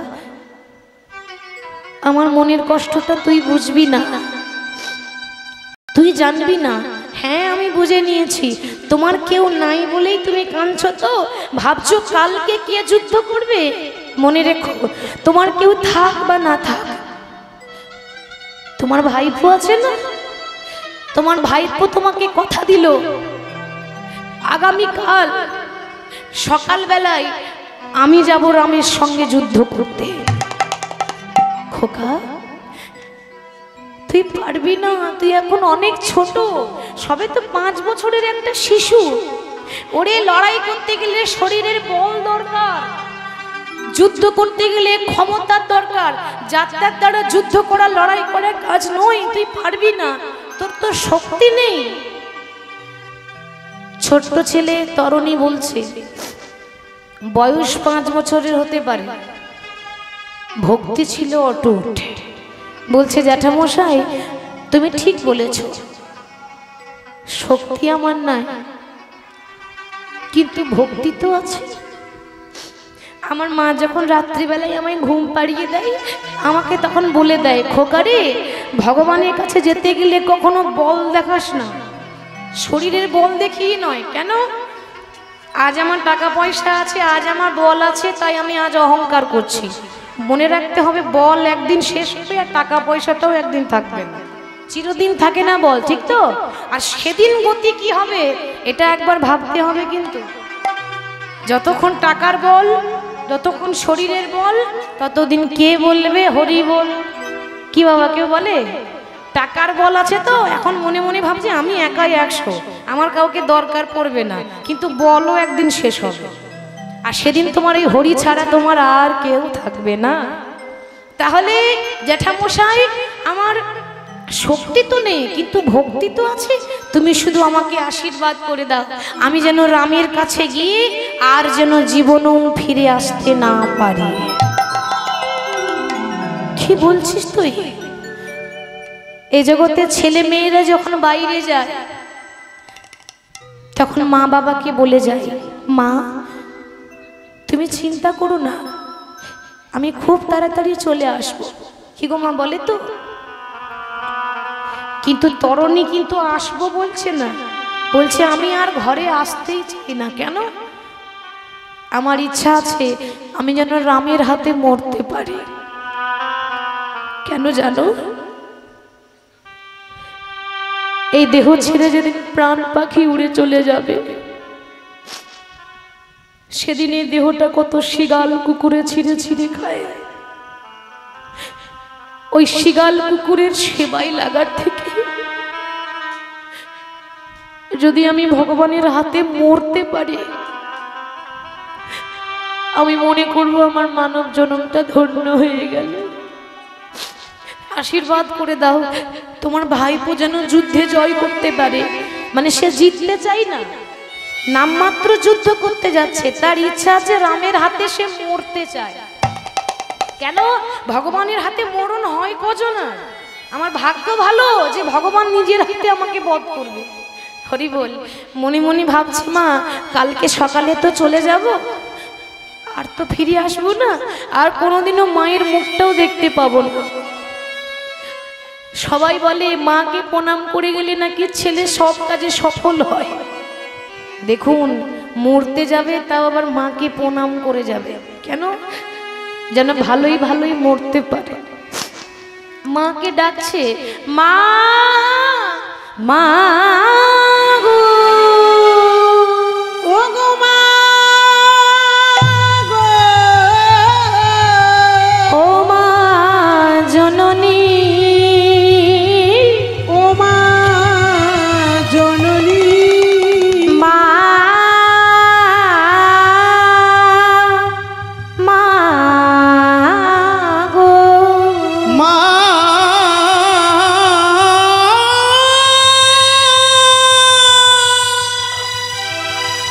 আমার মনের কষ্টটা তুই বুঝবি না, তুই জানবি না। হ্যাঁ, আমি বুঝে নিয়েছি, তোমার কেউ নাই বলেই তুমি কাঁদছো, তো ভাবছো কালকে কে যুদ্ধ করবে। মনে রেখো, তোমার কেউ থাক বা না থাক, তোমার ভাইপো আছে না, তোমার ভাইপো তোমাকে কথা দিল আগামীকাল সকালবেলায় আমি যাব রামের সঙ্গে যুদ্ধ করতে। খোকা, তুই পারবি না, তুই এখন অনেক ছোট, সবে তো 5 বছরের একটা শিশু। ওরে, লড়াই করতে গেলে শরীরের বল দরকার, যুদ্ধ করতে গেলে ক্ষমতার দরকার, যাত্রার দ্বারা যুদ্ধ করা, লড়াই করার কাজ নয়, তুই পারবি না, তোর তো শক্তি নেই। ছোট্ট ছেলে তরুণী বলছে, বয়স 5 বছরের হতে পারে, ভক্তি ছিল অটুট। বলছে, জ্যাঠামশাই তুমি ঠিক বলেছ, শক্তি আমার নাই, কিন্তু ভক্তি তো আছে। আমার মা যখন রাত্রিবেলায় আমায় ঘুম পাড়িয়ে দেয়, আমাকে তখন বলে দেয়, খোকারে ভগবানের কাছে যেতে গেলে কখনো বল দেখাস না, শরীরের বল দেখিয়ে নয়। কেন? আজ আমার টাকা পয়সা আছে, আজ আমার বল আছে, তাই আমি আজ অহংকার করছি। মনে রাখতে হবে, বল একদিন শেষ হবে, আর টাকা পয়সাটাও একদিন থাকবে না, চিরদিন থাকে না বল, ঠিক তো? আর সেদিন গতি কি হবে এটা একবার ভাবতে হবে। কিন্তু যতক্ষণ টাকার বল, যতক্ষণ শরীরের বল, ততদিন কে বলবে হরি বল? কি বাবা কেউ বলে? টাকার বল আছে তো এখন মনে মনে ভাবছি আমি একাই 100, আমার কাউকে দরকার পড়বে না, কিন্তু বলও একদিন শেষ হবে, আর সেদিন তোমার এই হরি ছাড়া তোমার আর কেউ থাকবে না। তাহলে জ্যাঠামশাই, আমার শক্তি তো নেই কিন্তু ভক্তি তো আছে, তুমি শুধু আমাকে আশীর্বাদ করে দাও, আমি যেন রামের কাছে গিয়ে আর যেন জীবনও ফিরে আসতে না পারি। কি বলছিস তুই? এই জগতে ছেলে মেয়েরা যখন বাইরে যায় তখন মা বাবাকে বলে যায়, মা তুমি চিন্তা করো না, আমি খুব তাড়াতাড়ি চলে আসবো। কি গো মা বলে তো? কিন্তু তরুণী কিন্তু আসবো বলছে না, বলছে আমি আর ঘরে আসতেই চাই না। কেন? আমার ইচ্ছা আছে আমি যেন রামের হাতে মরতে পারি। কেন জানো? এই দেহ ছেড়ে যেদিন প্রাণ পাখি উড়ে চলে যাবে, সেদিন এই দেহটা কত শিগাল কুকুরে ছিঁড়ে ছিঁড়ে খায়। ওই শিগাল কুকুরের সেবায় লাগার থেকে যদি আমি ভগবানের হাতে মরতে পারি, আমি মনে করব আমার মানব জন্মটা ধন্য হয়ে গেল। আশীর্বাদ করে দাও, তোমার ভাইপো যেন যুদ্ধে জয় করতে পারে। মানে সে জিততে চাই না, নামমাত্র যুদ্ধ করতে যাচ্ছে, তার ইচ্ছা আছে রামের হাতে সে মরতে চায়। কেন? ভগবানের হাতে মরণ হয় কজন? আমার ভাগ্য ভালো যে ভগবান নিজের হাতে আমাকে বধ করবে। হরি বল। মনে মনে ভাবছি, মা কালকে সকালে তো চলে যাব, আর তো ফিরে আসবো না, আর কোনোদিনও মায়ের মুখটাও দেখতে পাবো না। সবাই বলে মাকে প্রণাম করে গেলে নাকি ছেলে সব কাজে সফল হয়। দেখুন, মরতে যাবে তাও আবার মাকে প্রণাম করে যাবে। কেন? যেন ভালোই ভালোই মরতে পারে। মাকে ডাকছে, মা মা গো, ও গো মা গো, ও মা জননী, ও মা জননী, মা মা গো, মা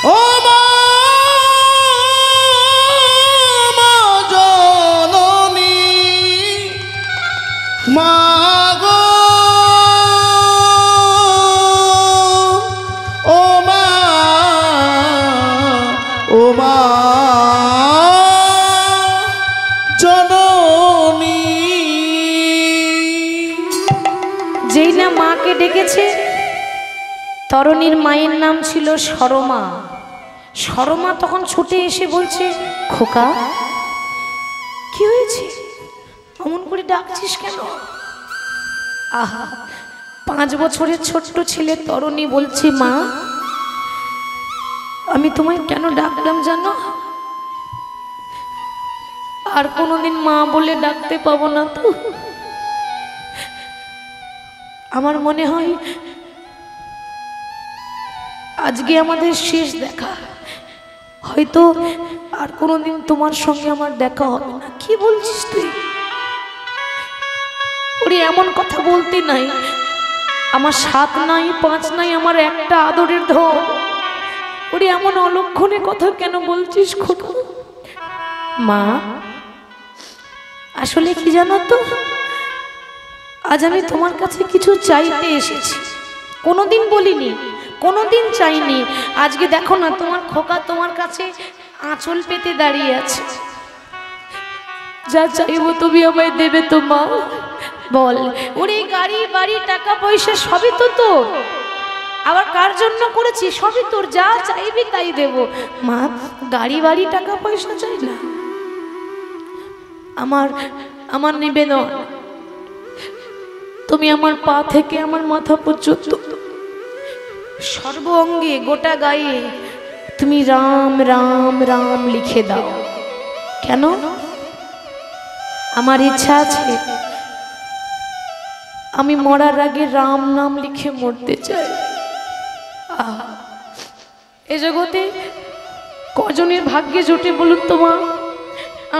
ও মা, মা জননী, মা গো, ও মা, ও মা জননী। যেই না মাকে ডেকেছে, তরুণীর মায়ের নাম ছিল সরমা। সরমা তখন ছুটে এসে বলছে, খোকা কি হয়েছে, অমন করে ডাকছিস কেন? আহা, 5 বছরের ছোট্ট ছেলে তরুণী বলছে, মা আমি তোমায় কেন ডাকলাম জানো? আর কোনোদিন মা বলে ডাকতে পাবো না তো। আমার মনে হয় আজকে আমাদের শেষ দেখা, হয়তো আর কোনোদিন তোমার সঙ্গে আমার দেখা হবে না। কি বলছিস তুই? ওরে এমন কথা বলতে নাই, আমার 7 নাই 5 নাই, আমার একটা আদরের ধন, ওরে এমন অলক্ষণে কথা কেন বলছিস খোকা? মা আসলে কি জানো তো, আজ আমি তোমার কাছে কিছু চাইতে এসেছি। কোনোদিন বলিনি, কোনোদিন চাইনি। আজকে দেখো না তোমার খোকা তোমার কাছে আঁচল পেতে দাঁড়িয়ে আছে। যা চাইবো তুমি আমায় দেবে তো মা? বল। ওরে গাড়ি বাড়ি টাকা পয়সা সবই তো তোর, আবার কার জন্য করেছি সবই তোর, যা চাইবি তাই দেব। মা গাড়ি বাড়ি টাকা পয়সা চাই না, আমার নিবেদন তুমি আমার পা থেকে আমার মাথা পর্যন্ত সর্ব অঙ্গে গোটা গায়ে তুমি রাম রাম রাম লিখে দাও। কেন? আমার ইচ্ছা আছে আমি মরার আগে রাম নাম লিখে মরতে চাই। এ জগতে কজনের ভাগ্যে জোটে বলুন তো মা?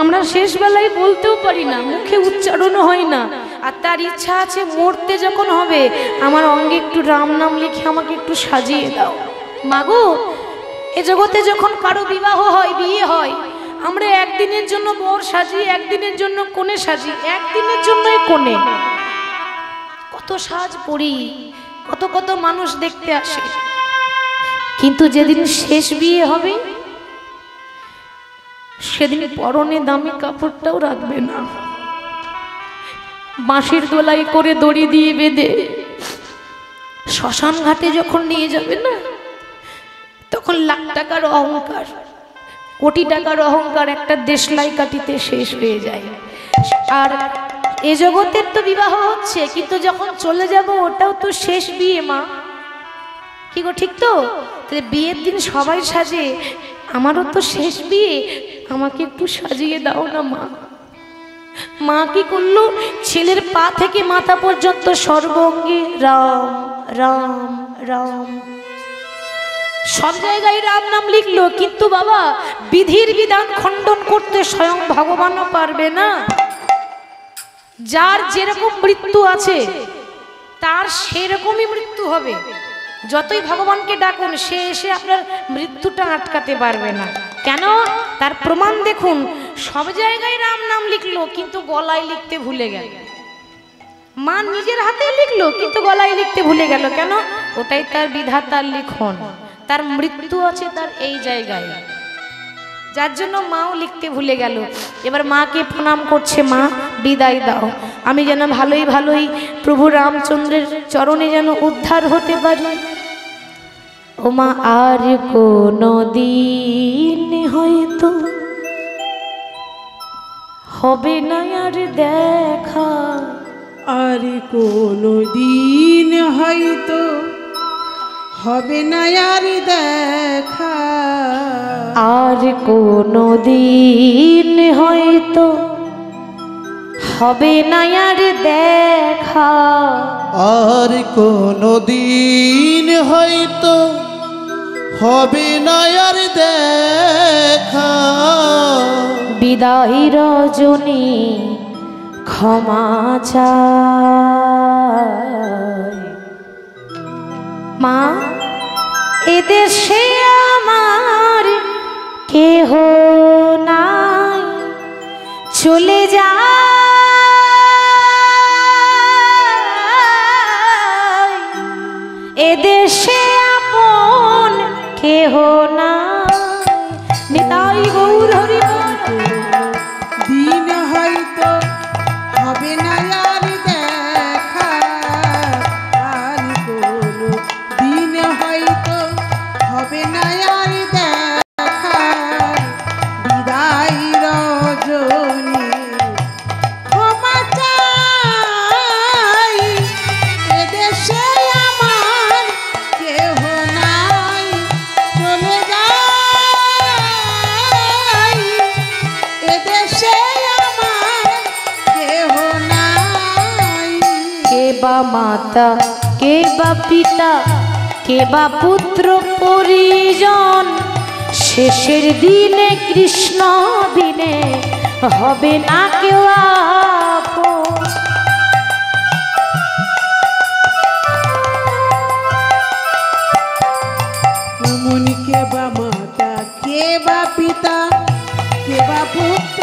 আমরা শেষ বেলায় বলতেও পারি না, মুখে উচ্চারণও হয় না। আর তার ইচ্ছা আছে মরতে যখন হবে আমার অঙ্গে একটু রাম নাম লিখে আমাকে একটু সাজিয়ে দাও। মাগো এ জগতে যখন কারো বিবাহ হয়, বিয়ে হয়, আমরা একদিনের জন্য বর সাজি, একদিনের জন্য কোণে সাজি, একদিনের জন্যই কোণে। কত সাজ পরি, কত কত মানুষ দেখতে আসে, কিন্তু যেদিন শেষ বিয়ে হবে সেদিন পরনে দামি কাপড়টাও রাখবে না। বাঁশের দোলাই করে দড়ি দিয়ে বেঁধে শ্মশান ঘাটে যখন নিয়ে যাবে না, তখন লাখ টাকার অহংকার, কোটি টাকার অহংকার একটা দেশলাই কাটিতে শেষ হয়ে যায়। আর এ জগতের তো বিবাহ হচ্ছে, কিন্তু যখন চলে যাব ওটাও তো শেষ বিয়ে মা। কি গো ঠিক তো? বিয়ের দিন সবাই সাজে, আমারও তো শেষ বিয়ে, আমাকে একটু সাজিয়ে দাও না মা। মা কি করলো? ছেলের পা থেকে মাথা পর্যন্ত সর্বঙ্গে রাম রাম রাম, সব জায়গায় রাম নাম লিখলো। কিন্তু বাবা বিধির বিধান খণ্ডন করতে স্বয়ং ভগবানও পারবে না। যার যেরকম মৃত্যু আছে তার সেরকমই মৃত্যু হবে। যতই ভগবানকে ডাকুন সে এসে আপনার মৃত্যুটা আটকাতে পারবে না। কেন? তার প্রমাণ দেখুন, সব জায়গায় রাম নাম লিখলো কিন্তু গলায় লিখতে ভুলে গেল। মা নিজের হাতে লিখলো কিন্তু গলায় লিখতে ভুলে গেল। কেন? ওটাই তার বিধাতার লিখন, তার মৃত্যু আছে তার এই জায়গায়, যার জন্য মাও লিখতে ভুলে গেল। এবার মাকে প্রণাম করছে, মা বিদায় দাও, আমি যেন ভালোই ভালোই প্রভু রামচন্দ্রের চরণে যেন উদ্ধার হতে পারি। ও মা আর কোনো দিন হয়তো হবে না আর দেখা, আর কোনো দিন হয়তো হবে না আর দেখা, আর কোনো দিন হয়তো হবে না আর দেখা, আর কোনো দিন হয়তো হবে না আর দেখা, বিদায় রজনী ক্ষমা চাই। মা এদেশে আমার কেহ নাই, চলে যায় এদেশে আপন কেহ নাই। নিতাই গৌর হরি দিন হয়তো হবে না আর দেখা, আর কোনো দিন হয়তো হবে না আর দেখা, বিদায় রজনী ক্ষমা চাই, এদেশে আমার কেহ নাই, চলে যাই এদেশে আমার কেহ নাই। কে বা মাতা, কে বা পিতা, কে বা পুত্র পরিজন, শেষের দিনে কৃষ্ণ দিনে হবে না কেউ আপন। মনকে বা বা পিতা কে বা পুত্র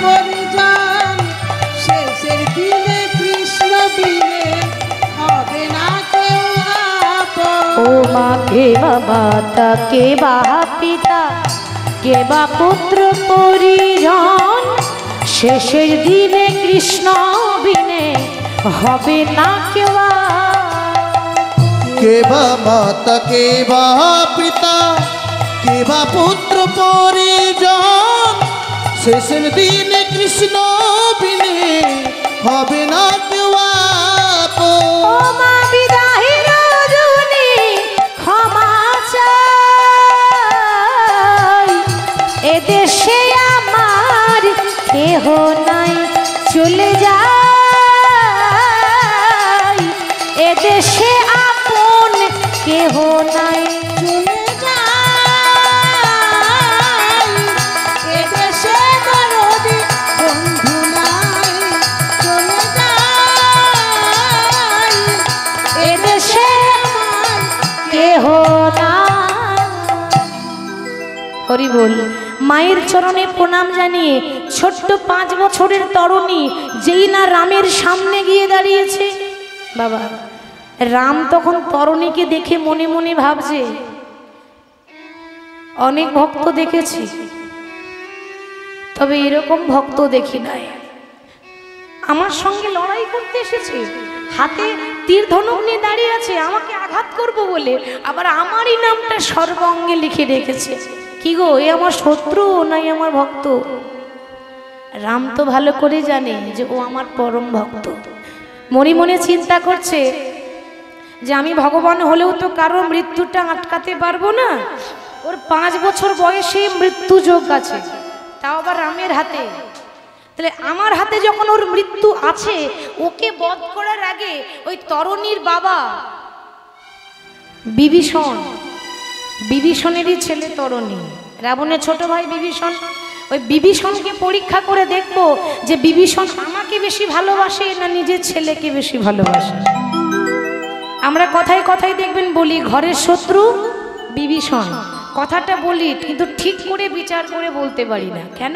পরিজন শেষের দিনে কৃষ্ণ বিনে হবে না কেউ আপন। ও মা কে বা মাতা কে বা পিতা কে বা পুত্র পরিজন শেষের দিনে কৃষ্ণ বিনে হবে না কেউ কে বা মাতা কে বা পিতা কে বা পুত্র পরিজন শেষের দিনে কৃষ্ণ বিনে হবে না কেউ আপন। ও মা বিদাহী রজনী ক্ষমা চাই এদেশে আমার কেহ নাই চলে যাই এদেশে আপন কেহ নাই চলে যাই এদেশে দরদি বন্ধু নাই চলে যাই এদেশে আমার কেহ নাই। হরি বল। মায়ের চরণে প্রণাম জানিয়ে ছোট্ট 5 বছরের তরুণী যেই না রামের সামনে গিয়ে দাঁড়িয়েছে, বাবা রাম তখন তরুণীকে দেখে মনে মনে ভাবছে অনেক ভক্ত দেখেছি, তবে এরকম ভক্ত দেখি নাই। আমার সঙ্গে লড়াই করতে এসেছে, হাতে তীর ধনুক নিয়ে দাঁড়িয়ে আছে আমাকে আঘাত করব বলে, আবার আমারই নামটা সর্বাঙ্গে লিখে রেখেছে। কি গো, এ আমার শত্রু নাই আমার ভক্ত? রাম তো ভালো করে জানে যে ও আমার পরম ভক্ত। মনে মনে চিন্তা করছে যে আমি ভগবান হলেও তো কারো মৃত্যুটা আটকাতে পারবো না। ওর 5 বছর বয়সে মৃত্যু যোগ আছে, তাও আবার রামের হাতে। তাহলে আমার হাতে যখন ওর মৃত্যু আছে, ওকে বধ করার আগে ওই তরুণীর বাবা বিভীষণ, বিভীষণেরই ছেলে তরুণী, রাবণের ছোট ভাই বিভীষণ, ওই বিভীষণকে পরীক্ষা করে দেখবো যে বিভীষণ আমাকে বেশি ভালোবাসে না নিজের ছেলেকে বেশি ভালোবাসে। আমরা কথায় কথায় দেখবেন বলি ঘরের শত্রু বিভীষণ, কথাটা বলি কিন্তু ঠিক করে বিচার করে বলতে পারি না। কেন?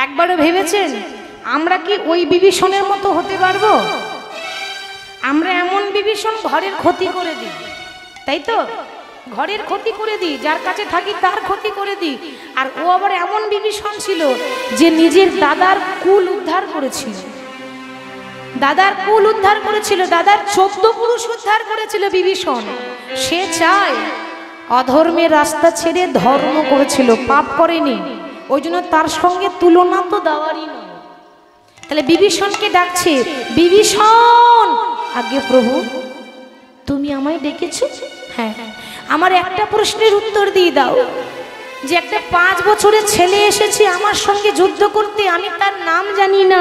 একবারও ভেবেছেন আমরা কি ওই বিভীষণের মতো হতে পারবো? আমরা এমন বিভীষণ ঘরের ক্ষতি করে দিই, তাই তো? ঘরের ক্ষতি করে দিই, যার কাছে থাকি তার ক্ষতি করে দিই। আর ও আবার এমন বিভীষণ ছিল যে নিজের দাদার কুল উদ্ধার করেছিল, দাদার কুল উদ্ধার করেছিল, দাদার 14 পুরুষ উদ্ধার করেছিল বিভীষণ। সে চায় অধর্মের রাস্তা ছেড়ে ধর্ম করেছিল, পাপ করেনি, ওই জন্য তার সঙ্গে তুলনা তো দেওয়ারই নয়। তাহলে বিভীষণকে ডাকছে, বিভীষণ, আগে প্রভু তুমি আমায় ডেকেছো? হ্যাঁ। আমার একটা প্রশ্নের উত্তর দিয়ে দাও, যে একটা 5 বছরের ছেলে এসেছে আমার সঙ্গে যুদ্ধ করতে, আমি তার নাম জানি না,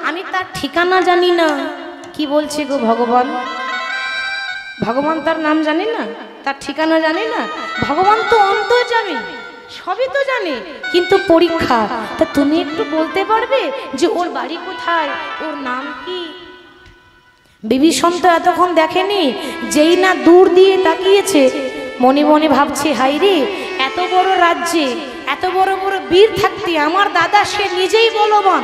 আমি তার ঠিকানা জানি না। কি বলছে গো ভগবান? ভগবান তার নাম জানে না, তার ঠিকানা জানে না? ভগবান তো অন্তর্যামী, সবই তো জানে, কিন্তু পরীক্ষা। তা তুমি একটু বলতে পারবে যে ওর বাড়ি কোথায়, ওর নাম কি? বিভীষণ তো এতক্ষণ দেখেনি, যেই না দূর দিয়ে তাকিয়েছে মনে মনে ভাবছে, হাই রে, এত বড় রাজ্যে এত বড় বড় বীর থাকতে আমার দাদা সে নিজেই বলবান,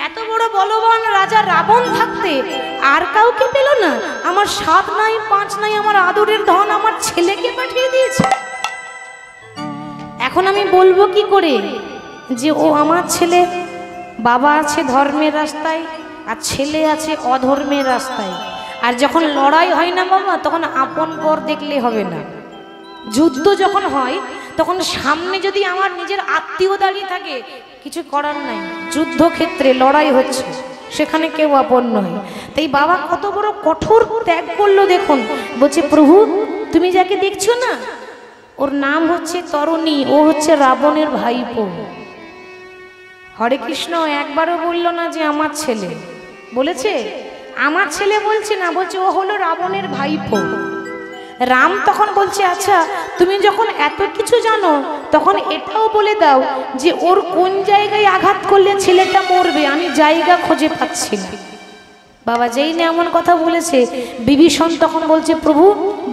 এত বড় বলবান রাজা রাবণ থাকতে আর কাউকে পেল না, আমার 7 নাই 5 নাই আমার আদরের ধন আমার ছেলেকে পাঠিয়ে দিয়েছে। এখন আমি বলবো কি করে যে ও আমার ছেলে? বাবা আছে ধর্মের রাস্তায় আর ছেলে আছে অধর্মের রাস্তায়। আর যখন লড়াই হয় না বাবা, তখন আপন পর দেখলে হবে না। যুদ্ধ যখন হয় তখন সামনে যদি আমার নিজের আত্মীয় দাঁড়িয়ে থাকে, কিছু করার নাই, যুদ্ধক্ষেত্রে লড়াই হচ্ছে, সেখানে কেউ আপন নয়। তাই বাবা কত বড় কঠোর ত্যাগ করলো দেখুন। বলছে, প্রভু তুমি যাকে দেখছো না, ওর নাম হচ্ছে তরুণী, ও হচ্ছে রাবণের ভাইপো। হরে কৃষ্ণ একবারও বললো না যে আমার ছেলে, বলেছে আমার ছেলে বলছে না, বলছে ও হলো রাবণের ভাইপো। রাম তখন বলছে, আচ্ছা তুমি যখন এত কিছু জানো তখন এটাও বলে দাও যে ওর কোন জায়গায় আঘাত করলে ছেলেটা মরবে, আমি জায়গা খুঁজে পাচ্ছি না। বাবা যেই না এমন কথা বলেছে, বিভীষণ তখন বলছে, প্রভু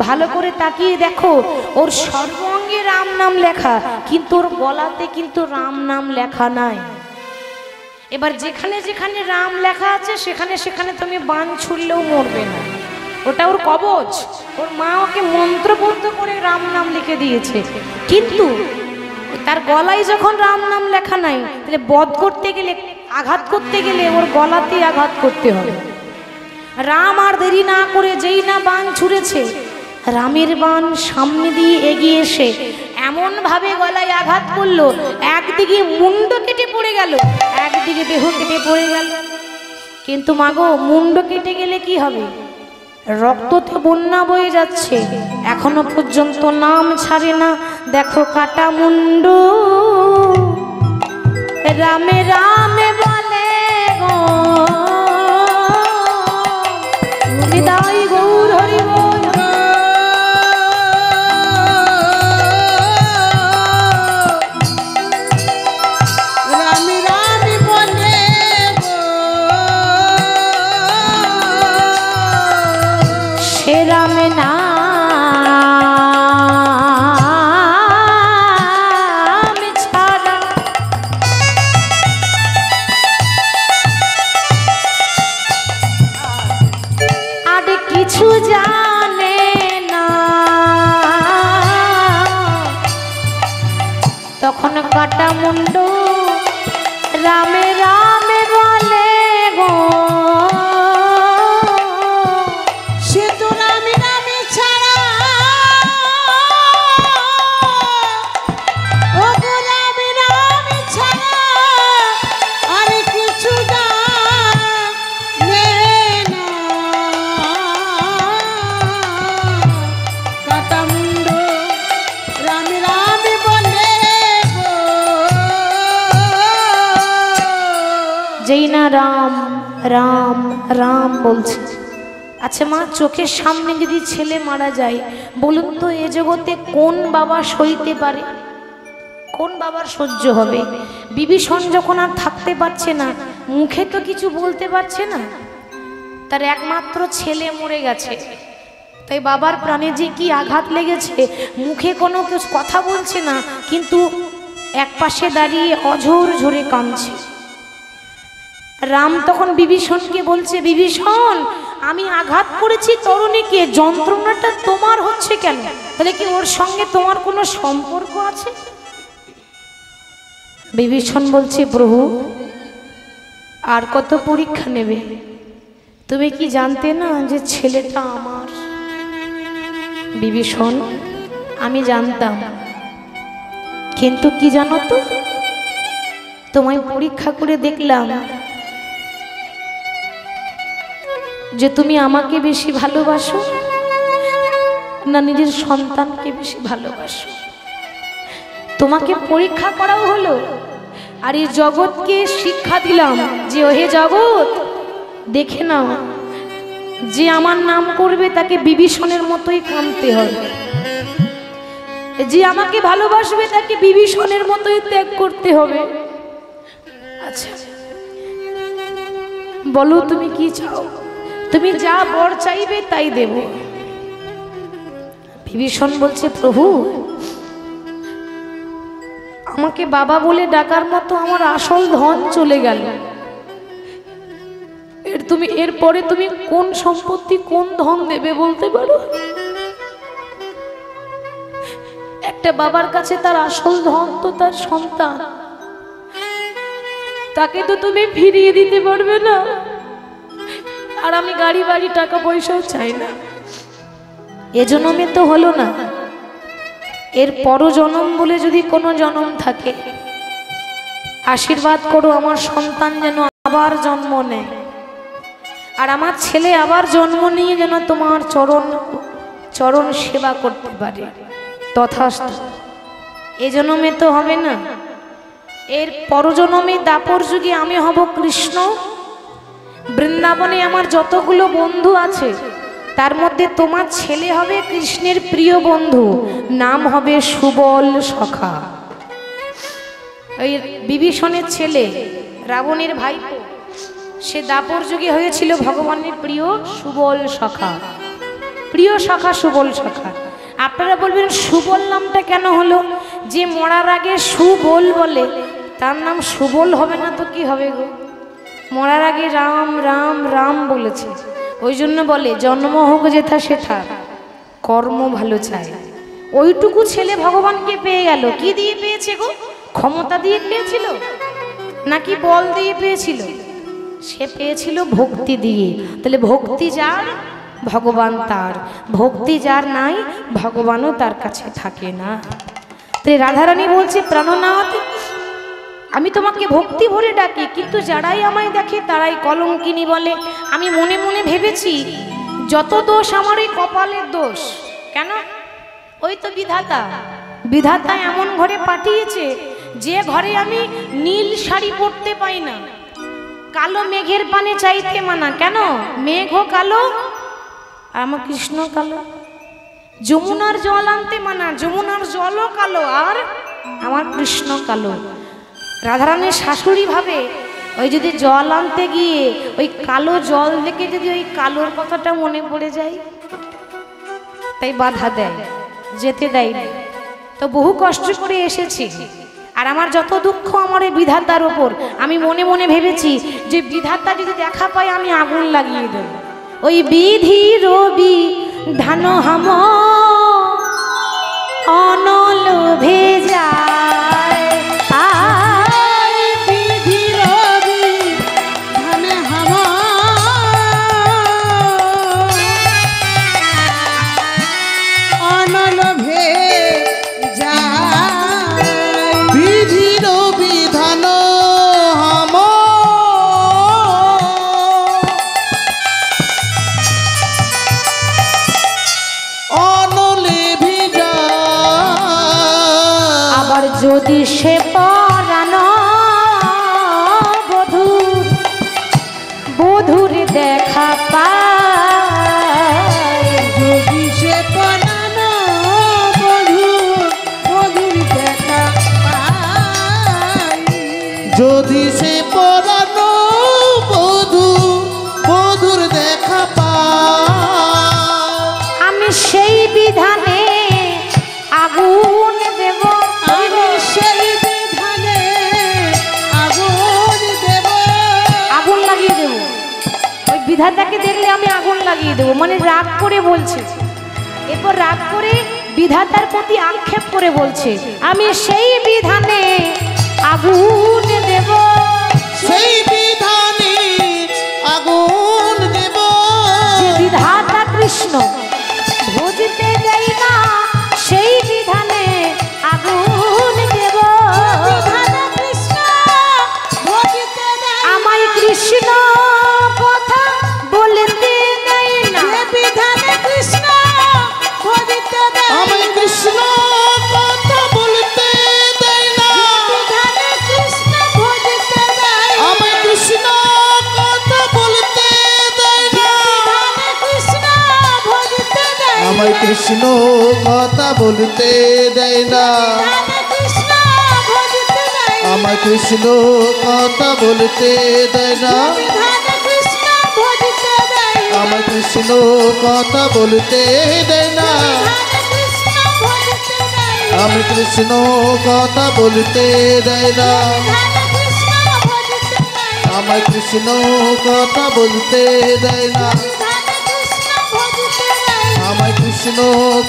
ভালো করে তাকিয়ে দেখো, ওর সর্বাঙ্গের রাম নাম লেখা, কিন্তু ওর গলাতে কিন্তু রাম নাম লেখা নাই। এবার যেখানে যেখানে রাম লেখা আছে সেখানে সেখানে তুমি বান ছুড়লেও মরবে না, ওটা ওর কবচ। ওর মা ওকে মন্ত্রবদ্ধ করে রাম নাম লিখে দিয়েছে, কিন্তু তার গলায় যখন রাম নাম লেখা নাই, তাহলে বধ করতে গেলে, আঘাত করতে গেলে ওর গলাতেই আঘাত করতে হবে। রাম আর দেরি না করে যেই না বান ছুঁড়েছে, রামের বান সামনে দিয়ে এগিয়ে এসে এমন ভাবে গলায় আঘাত করলো, একদিকে মুন্ড কেটে পড়ে গেল, একদিকে দেহ কেটে পড়ে গেল। কিন্তু মাগো, মুন্ড কেটে গেলে কি হবে? রক্ততে বন্যা বয়ে যাচ্ছে, এখনো পর্যন্ত নাম ছাড়ে না। দেখো কাটা মুন্ড রামে রামে বলে গো, বিদায় গৌর হরি বল। রামি রামি বলে গো, সে রামে নাম ছাড়া আর কিছু জানে না। তখন কাটা মুন্ড রামে রামে বলে গো, সে তো রামি রামি ছাড়া, ও গো রামি রামি ছাড়া আর কিছু জানে না। কাটা মুন্ড রামি রামি বলে গো, যেই না রাম রাম রাম বলছে। আচ্ছা মা, চোখের সামনে যদি ছেলে মারা যায়, বলুন তো এ জগতে কোন বাবা সইতে পারে? কোন বাবার সহ্য হবে? বিভীষণ যখন আর থাকতে পারছে না, মুখে তো কিছু বলতে পারছে না, তার একমাত্র ছেলে মরে গেছে, তাই বাবার প্রাণে যে কি আঘাত লেগেছে, মুখে কোনো কিছু কথা বলছে না, কিন্তু এক পাশে দাঁড়িয়ে অঝোর ঝরে কাঁদছে। রাম তখন বিভীষণকে বলছে, বিভীষণ, আমি আঘাত করেছি তরুণীকে, যন্ত্রণাটা তোমার হচ্ছে কেন? তাহলে কি ওর সঙ্গে তোমার কোনো সম্পর্ক আছে? বিভীষণ বলছে, প্রভু আর কত পরীক্ষা নেবে? তুমি কি জানতে না যে ছেলেটা আমার? বিভীষণ, আমি জানতাম, কিন্তু কি জানো তো, তোমায় পরীক্ষা করে দেখলাম যে তুমি আমাকে বেশি ভালোবাসো না নিজের সন্তানকে বেশি ভালোবাসো। তোমাকে পরীক্ষা করাও হলো, আর এই জগৎকে শিক্ষা দিলাম যে ওহে জগৎ, দেখে নাও, যে আমার নাম করবে তাকে বিভীষণের মতোই কাঁদতে হবে, যে আমাকে ভালোবাসবে তাকে বিভীষণের মতোই ত্যাগ করতে হবে। আচ্ছা বলো, তুমি কি চাও? তুমি যা বর চাইবে তাই দেব। বিভীষণ বলছে, প্রভু আমাকে বাবা বলে ডাকার মতো আমার আসল ধন চলে গেল, এরপরে তুমি কোন সম্পত্তি কোন ধন দেবে বলতে পারো? একটা বাবার কাছে তার আসল ধন তো তার সন্তান, তাকে তো তুমি ফিরিয়ে দিতে পারবে না। আর আমি গাড়ি বাড়ি টাকা পয়সাও চাই না, এ জন্মে তো হলো না, এর পরজন্ম বলে যদি কোনো জন্ম থাকে, আশীর্বাদ করো আমার সন্তান যেন আবার জন্ম নেয়, আর আমার ছেলে আবার জন্ম নিয়ে যেন তোমার চরণ সেবা করতে পারে। তথাস্তু। এ জন্মে তো হবে না, এর পরজন্মে দাপর যুগে আমি হব কৃষ্ণ। বৃন্দাবনে আমার যতগুলো বন্ধু আছে তার মধ্যে তোমার ছেলে হবে কৃষ্ণের প্রিয় বন্ধু, নাম হবে সুবল সখা। ওই বিভীষণের ছেলে রাবণের ভাইপো, সে দাপর যুগে হয়েছিল ভগবানের প্রিয় সুবল সখা, প্রিয় সখা সুবল সখা। আপনারা বলবেন সুবল নামটা কেন হলো? যে মরার আগে সুবল বলে তার নাম সুবল হবে না তো কি হবে গো? মরার আগে রাম রাম রাম বলেছে, ওই জন্য বলে জন্ম হোক যেথা সেথা কর্ম ভালো চাই। ওইটুকু ছেলে ভগবানকে পেয়ে গেল, কি দিয়ে পেয়েছে গো? ক্ষমতা দিয়ে পেয়েছিল নাকি বল দিয়ে পেয়েছিল? সে পেয়েছিল ভক্তি দিয়ে। তাহলে ভক্তি যার ভগবান তার, ভক্তি যার নাই ভগবানও তার কাছে থাকে না। তাই রাধারানী বলছে প্রাণনাথ, আমি তোমাকে ভক্তি ভরে ডাকি, কিন্তু যারাই আমায় দেখে তারাই কলঙ্কিনী বলে। আমি মনে মনে ভেবেছি যত দোষ আমার এই কপালের দোষ। কেন? ওই তো বিধাতা, বিধাতা এমন ঘরে পাঠিয়েছে যে ঘরে আমি নীল শাড়ি পরতে পাই না, কালো মেঘের পানে চাইতে মানা। কেন? মেঘও কালো আর আমার কৃষ্ণ কালো। যমুনার জল আনতে মানা, যমুনার জলও কালো আর আমার কৃষ্ণ কালো। রাধারানীর শাশুড়ি ভাবে ওই যদি জল আনতে গিয়ে ওই কালো জল দেখে যদি ওই কালোর কথাটা মনে পড়ে যায়, তাই বাধা দেয়, যেতে দেয় না। তো বহু কষ্ট করে এসেছি, আর আমার যত দুঃখ আমার এই বিধাতার ওপর। আমি মনে মনে ভেবেছি যে বিধাতা যদি দেখা পায় আমি আগুন লাগিয়ে দেব। ওই বিধি রবি ধান হাম অনল ভেজায়, বিধি রবি ধানে হামা অনল ভেজায়। বিধির বিধান হাম অনলে ভিজা। আবার যদি সে পরানো বধূর বধূর দেখা পায়, যদি সে পরানো বধূর দেখা পায়। যদি সে পরানো বধূ বধুর দেখা পায়, আমি সেই বিধানে আগুন দেব। আমি সেই বিধানে আগুন দেব। আগুন লাগিয়ে দেব। ওই বিধাতাকে দেখলে আমি আগুন লাগিয়ে দেবো, মানে রাগ করে বলছে। এরপর রাগ করে বিধাতার প্রতি আক্ষেপ করে বলছে আমি সেই বিধানে আগুন দেব। সেই বিধানে আগুন দেব। যে বিধাতা কৃষ্ণ ভজিতে দেয় না সেই বিধানে আগুন দেব। বিধানে কৃষ্ণ ভজিতে দেয় না। আমায় কৃষ্ণ কথা বলতে দেয় না। যে বিধানে কৃষ্ণ ভজিতে দেয় না। আমি কৃষ্ণ কথা বলতে দেয় না। বিধানে কৃষ্ণ ভজিতে দেয় না। আমি কৃষ্ণ কথা বলতে দেয় না। বিধানে কৃষ্ণ ভজিতে দেয় না। আমায় কৃষ্ণ কথা বলতে দেয় না। বিধানে কৃষ্ণ ভজিতে দেয় না। আমায় কৃষ্ণ কথা বলতে দেয় না। বিধানে কৃষ্ণ ভজিতে দেয় না। আমায় কৃষ্ণ কথা বলতে দেয় না। বিধানে কৃষ্ণ ভজিতে দেয় না। আমি কৃষ্ণ কথা বলতে দেয় না। বিধানে কৃষ্ণ ভজিতে দেয় না। আমায় কৃষ্ণ কথা বলতে দেয় না। বিধানে কৃষ্ণ ভজিতে দেয় না। আমায় কৃষ্ণ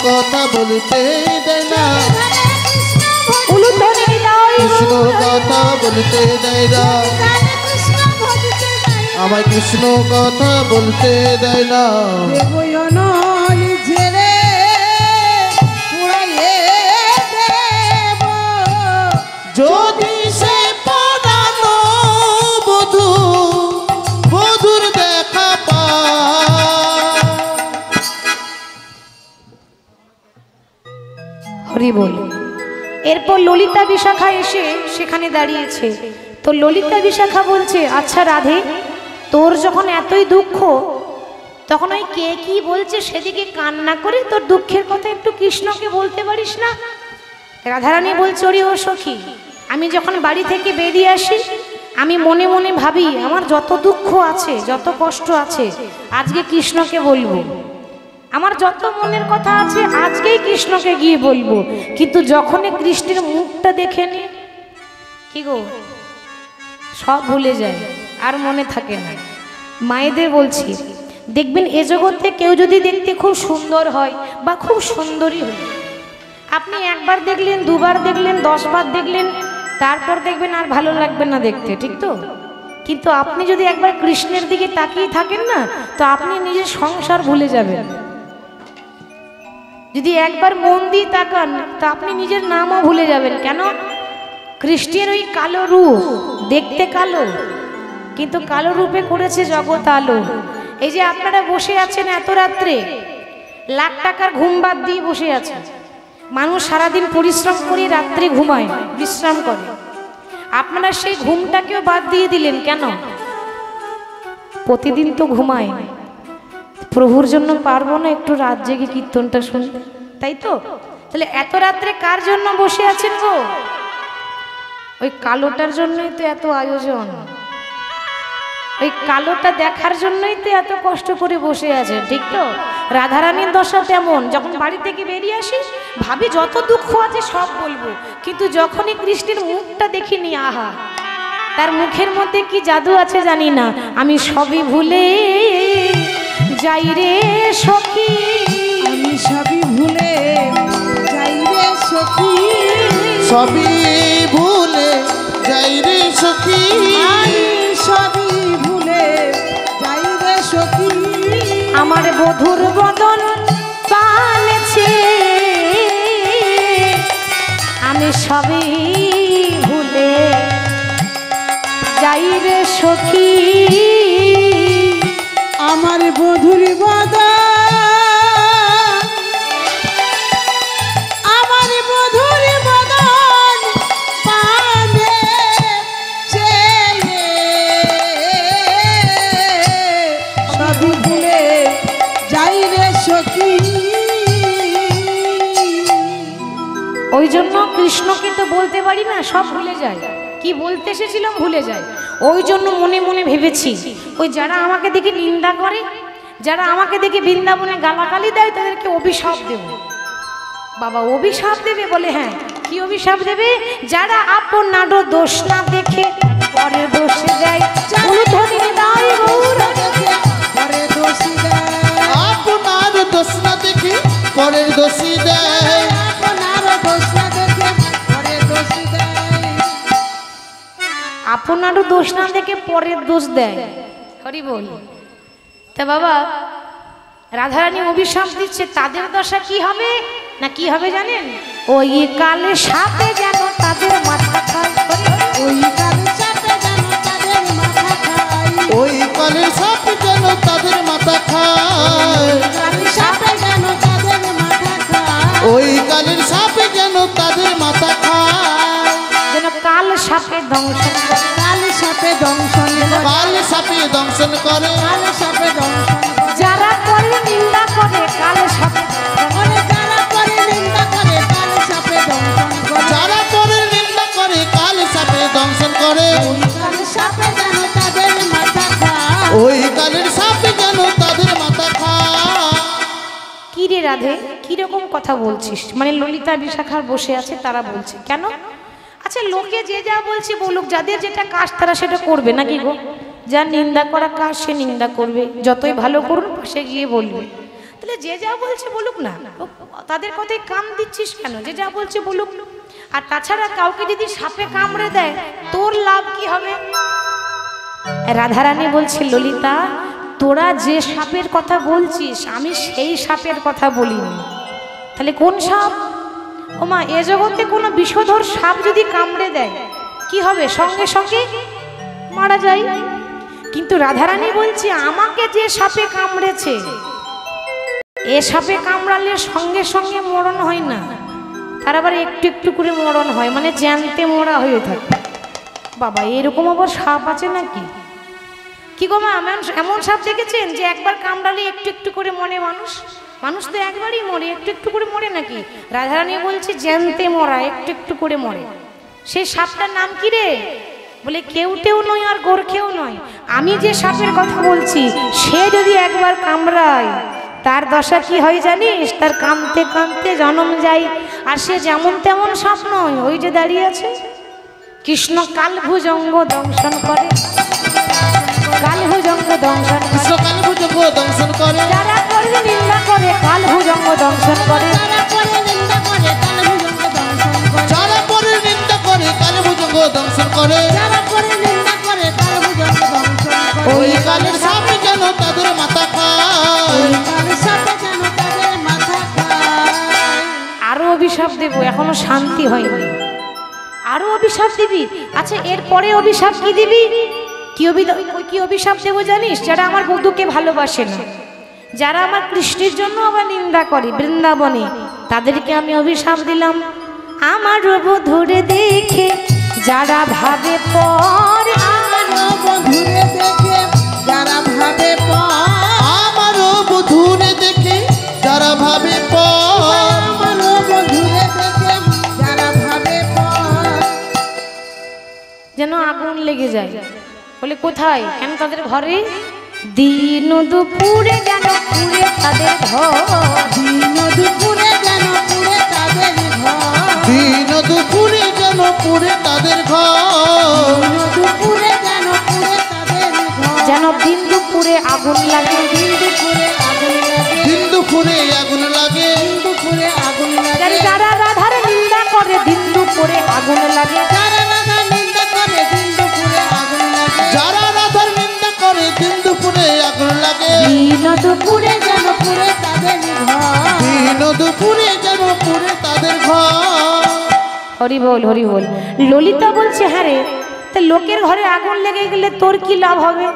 কথা বলতে দেয় না। বিধানে কৃষ্ণ ভজিতে উলুধ্বনি দাও। কৃষ্ণ কথা বলতে দেয় না। বিধানে কৃষ্ণ ভজিতে দেয় না। আমায় কৃষ্ণ কথা বলতে দেয় না। দেবয়নল ঝেড়ে পুড়াইয়ে দেব। যদি সে পরানো বধূ বধুর দেখা পায়। হরি বল। এরপর ললিতা বিশাখা এসে সেখানে দাঁড়িয়েছে। তো ললিতা বিশাখা বলছে আচ্ছা রাধে, তোর যখন এতই দুঃখ তখন ওই কে কি বলছে সেদিকে কান্না করে তোর দুঃখের কথা একটু কৃষ্ণকে বলতে পারিস না? রাধারানী বলছে ওরে ও সখী, আমি যখন বাড়ি থেকে বেরিয়ে আসি আমি মনে মনে ভাবি আমার যত দুঃখ আছে যত কষ্ট আছে আজকে কৃষ্ণকে বলবো। আমার যত মনের কথা আছে আজকেই কৃষ্ণকে গিয়ে বলবো, কিন্তু যখনই কৃষ্ণের মুখটা দেখে নি কি গো সব ভুলে যায়, আর মনে থাকে না। মায়েদের বলছি, দেখবেন এ জগতে কেউ যদি দেখতে খুব সুন্দর হয় বা খুব সুন্দরী হয়, আপনি একবার দেখলেন, দুবার দেখলেন, 10 বার দেখলেন, তারপর দেখবেন আর ভালো লাগবে না দেখতে, ঠিক তো? কিন্তু আপনি যদি একবার কৃষ্ণের দিকে তাকিয়ে থাকেন না, তো আপনি নিজের সংসার ভুলে যাবেন। যদি একবার মন দিয়ে তাকান, তো আপনি নিজের নামও ভুলে যাবেন। কেন? কৃষ্ণের ওই কালো রূপ, দেখতে কালো, কিন্তু কালো রূপে করেছে জগৎ আলো। এই যে আপনারা বসে আছেন এত রাত্রে, লাখ টাকার ঘুম বাদ দিয়ে বসে আছেন। মানুষ সারাদিন পরিশ্রম করে রাত্রে ঘুমায়, বিশ্রাম করে। আপনারা সেই ঘুমটাকেও বাদ দিয়ে দিলেন কেন? প্রতিদিন তো ঘুমায়, প্রভুর জন্য পারবো না একটু রাত জেগে কীর্তনটা শুনতে, তাই তো? তাহলে এত রাত্রে কার জন্য বসে আছেন গো? ওই কালোটার জন্যই তো এত আয়োজন, ওই কালোটা দেখার জন্যই তো এত কষ্ট করে বসে আছে, ঠিক তো? রাধারানীর দশা তেমন, যখন বাড়ি থেকে বেরিয়ে আসি ভাবি যত দুঃখ আছে সব বলবো, কিন্তু যখনই কৃষ্ণের মুখটা দেখিনি, আহা, তার মুখের মধ্যে কি জাদু আছে জানি না, আমি সবই ভুলে যাই রে সখী, আমি সবই ভুলে যাই রে সখী, সবই ভুলে যাই রে সখী, আমি সবই ভুলে যাই রে সখী, আমার বধুর বদন পালেছে, আমি সবই ভুলে যাই রে সখী, আমার বধুর বদন, আমার বধুর বদন পালেছে, সবই ভুলে যাই রে সখী। ওই জন্য কৃষ্ণকে তো বলতে পারি না, সব ভুলে যায়, কি বলতে এসেছিলাম ভুলে যায়। ওই জন্য মনে মনে ভেবেছি, ওই যারা আমাকে দেখে নিন্দা করে, যারা আমাকে দেখে বৃন্দাবনে গালাগালি দেয়, তাদেরকে অভিশাপ দেব। বাবা অভিশাপ দেবে? বলে হ্যাঁ। কি অভিশাপ দেবে? যারা আপনার দোষ না দেখে পরের দোষে যায়, উলুধ্বনি দেয় গৌর, পরে দোষী দেয়, আপনার দোষ না দেখি পরের দোষী দেয়, আপনার দোষ না দেখে পরে দোষী দেয়, আপনারও দোষ না দেখে পরের দোষ দেয়। হরি বল। তা বাবা রাধারানী অভিশাপ দিচ্ছে, তাদের দশা কি হবে না কি হবে জানেন? ওই কালে সাপে যেন তাদের মাথা খায়, ওই কালে চাপে যেন তাদের মাথা খায়, ওই কালের সাপ যেন তাদের মাথা খায়, কালে সাপে যেন তাদের মাথা খায়, ওই কালের সাপে যেন তাদের মাথা খায়, যেন কাল সাপে দংশন করে, কালে সাপে দংশন করে, কাল সাপে দংশন করে, কালে সাপে দংশন করে, যারা করে নিন্দা করে কাল সাপে, ওরে যারা করে নিন্দা করে কালে সাপে দংশন করে, যারা করে নিন্দা করে কাল সাপে দংশন করে, ওই কালে সাপে যেন তাদের মাথা খায়, ওই কালের সাপে যেন তাদের মাথা খায়। কি রে রাধে কিরকম কথা বলছিস? মানে ললিতা বিশাখার বসে আছে, তারা বলছে কেন? আচ্ছা লোকে যে যা বলছে বলুক, যাদের যেটা কাজ তারা সেটা করবে নাকি গো? যার নিন্দা করা কাজ সে নিন্দা করবে, যতই ভালো করুন পাশে গিয়ে বলবে। তাহলে যে যা বলছে বলুক না, তাদের কথায় কান দিচ্ছিস কেন? যে যা বলছে বলুক। আর তাছাড়া কাউকে যদি সাপে কামড়ে দেয় তোর লাভ কি হবে? রাধারানী বলছে, ললিতা তোরা যে সাপের কথা বলছিস আমি সেই সাপের কথা বলিনি। তাহলে কোন সাপ? ওমা এ জগতে কোনো বিষধর সাপ যদি কামড়ে দেয় কি হবে? সঙ্গে সঙ্গে মারা যায়। কিন্তু রাধারানী বলছে, আমাকে যে সাপে কামড়েছে, এ সাপে কামড়ালে সঙ্গে সঙ্গে মরণ হয় না, তার আবার একটু একটু করে মরণ হয়, মানে জ্যান্তে মরা হয়ে থাকে। বাবা এরকম আবার সাপ আছে নাকি? কি গো মা, এমন সাপ দেখেছেন যে একবার কামড়ালে একটু একটু করে মরে মানুষ? মানুষ তো একবারই মরে, একটু একটু করে মরে নাকি? রাধারানী বলছে জ্যান্তে মরা, একটু একটু করে মরে। সেই সাপটার নাম কি রে? বলে কেউটেও নয় আর গোরখেও নয়, আমি যে সাপের কথা বলছি সে যদি একবার কামড়ায় তার দশা কি হয় জানিস? তার কাঁদতে কাঁদতে জন্ম যায়, আর সে যেমন তেমন সাপ নয়। ওই যে দাঁড়িয়ে আছে, কৃষ্ণ কালভুজঙ্গ দংশন করে, কালভুজঙ্গ দংশন করে। কৃষ্ণ কালভুজঙ্গ দংশন করে। যারা করে নিন্দা করে কালভুজঙ্গ দংশন করে। যারা পরে নিন্দা করে কালভুজঙ্গ দংশন করে। ওই কালের সাপ যেন তাদের মাথা খায়। আরো অভিশাপ দেব, এখনো শান্তি হয়নি, আরো অভিশাপ দিবি। আচ্ছা এরপরে অভিশাপ কি দিবি? কি অভিশাপ দেবো জানিস? যারা আমার বধূকে ভালোবাসে না, যারা আমার কৃষ্ণের জন্য আবার নিন্দা করে বৃন্দাবনে, তাদেরকে আমি অভিশাপ দিলাম, আমার বধূরে দেখে যারা ভাবে পর, আমারও বন্ধুরে দেখে যারা ভাবে পর, আমারও বধূরে দেখে যারা ভাবে পর, আমারও বন্ধুরে দেখে যারা ভাবে পর, যেন আগুন লেগে যায়। বলে কোথায়? কেন? তাদের ঘরে। দিন দুপুরে যেন পুড়ে তাদের ঘর, দিন দুপুরে যেন পুড়ে তাদের ঘর, দিন দুপুরে যেন পুড়ে তাদের ঘর, দিন দুপুরে যেন পুড়ে তাদের ঘর, যেন দিন দুপুরে আগুন লাগে, দিন দুপুরে আগুন লাগে, দিন দুপুরে আগুন লাগে। দিন দুপুরে আগুন লাগে, যারা রাধার নিন্দা করে দিন দুপুরে আগুন লাগে, যারা রাধা নিন্দা করে দিন দুপুরে আগুন লাগে, যারা রাধার নিন্দা করে দিন দুপুরে আগুন লাগে। দিন দুপুরে যেন পুড়ে তাদের ঘর, দিন দুপুরে যেন পুড়ে তাদের ঘর। হরি বল, হরি বল। ললিতা বলছে, হ্যাঁ রে, তা লোকের ঘরে আগুন লেগে গেলে তোর কি লাভ হবে?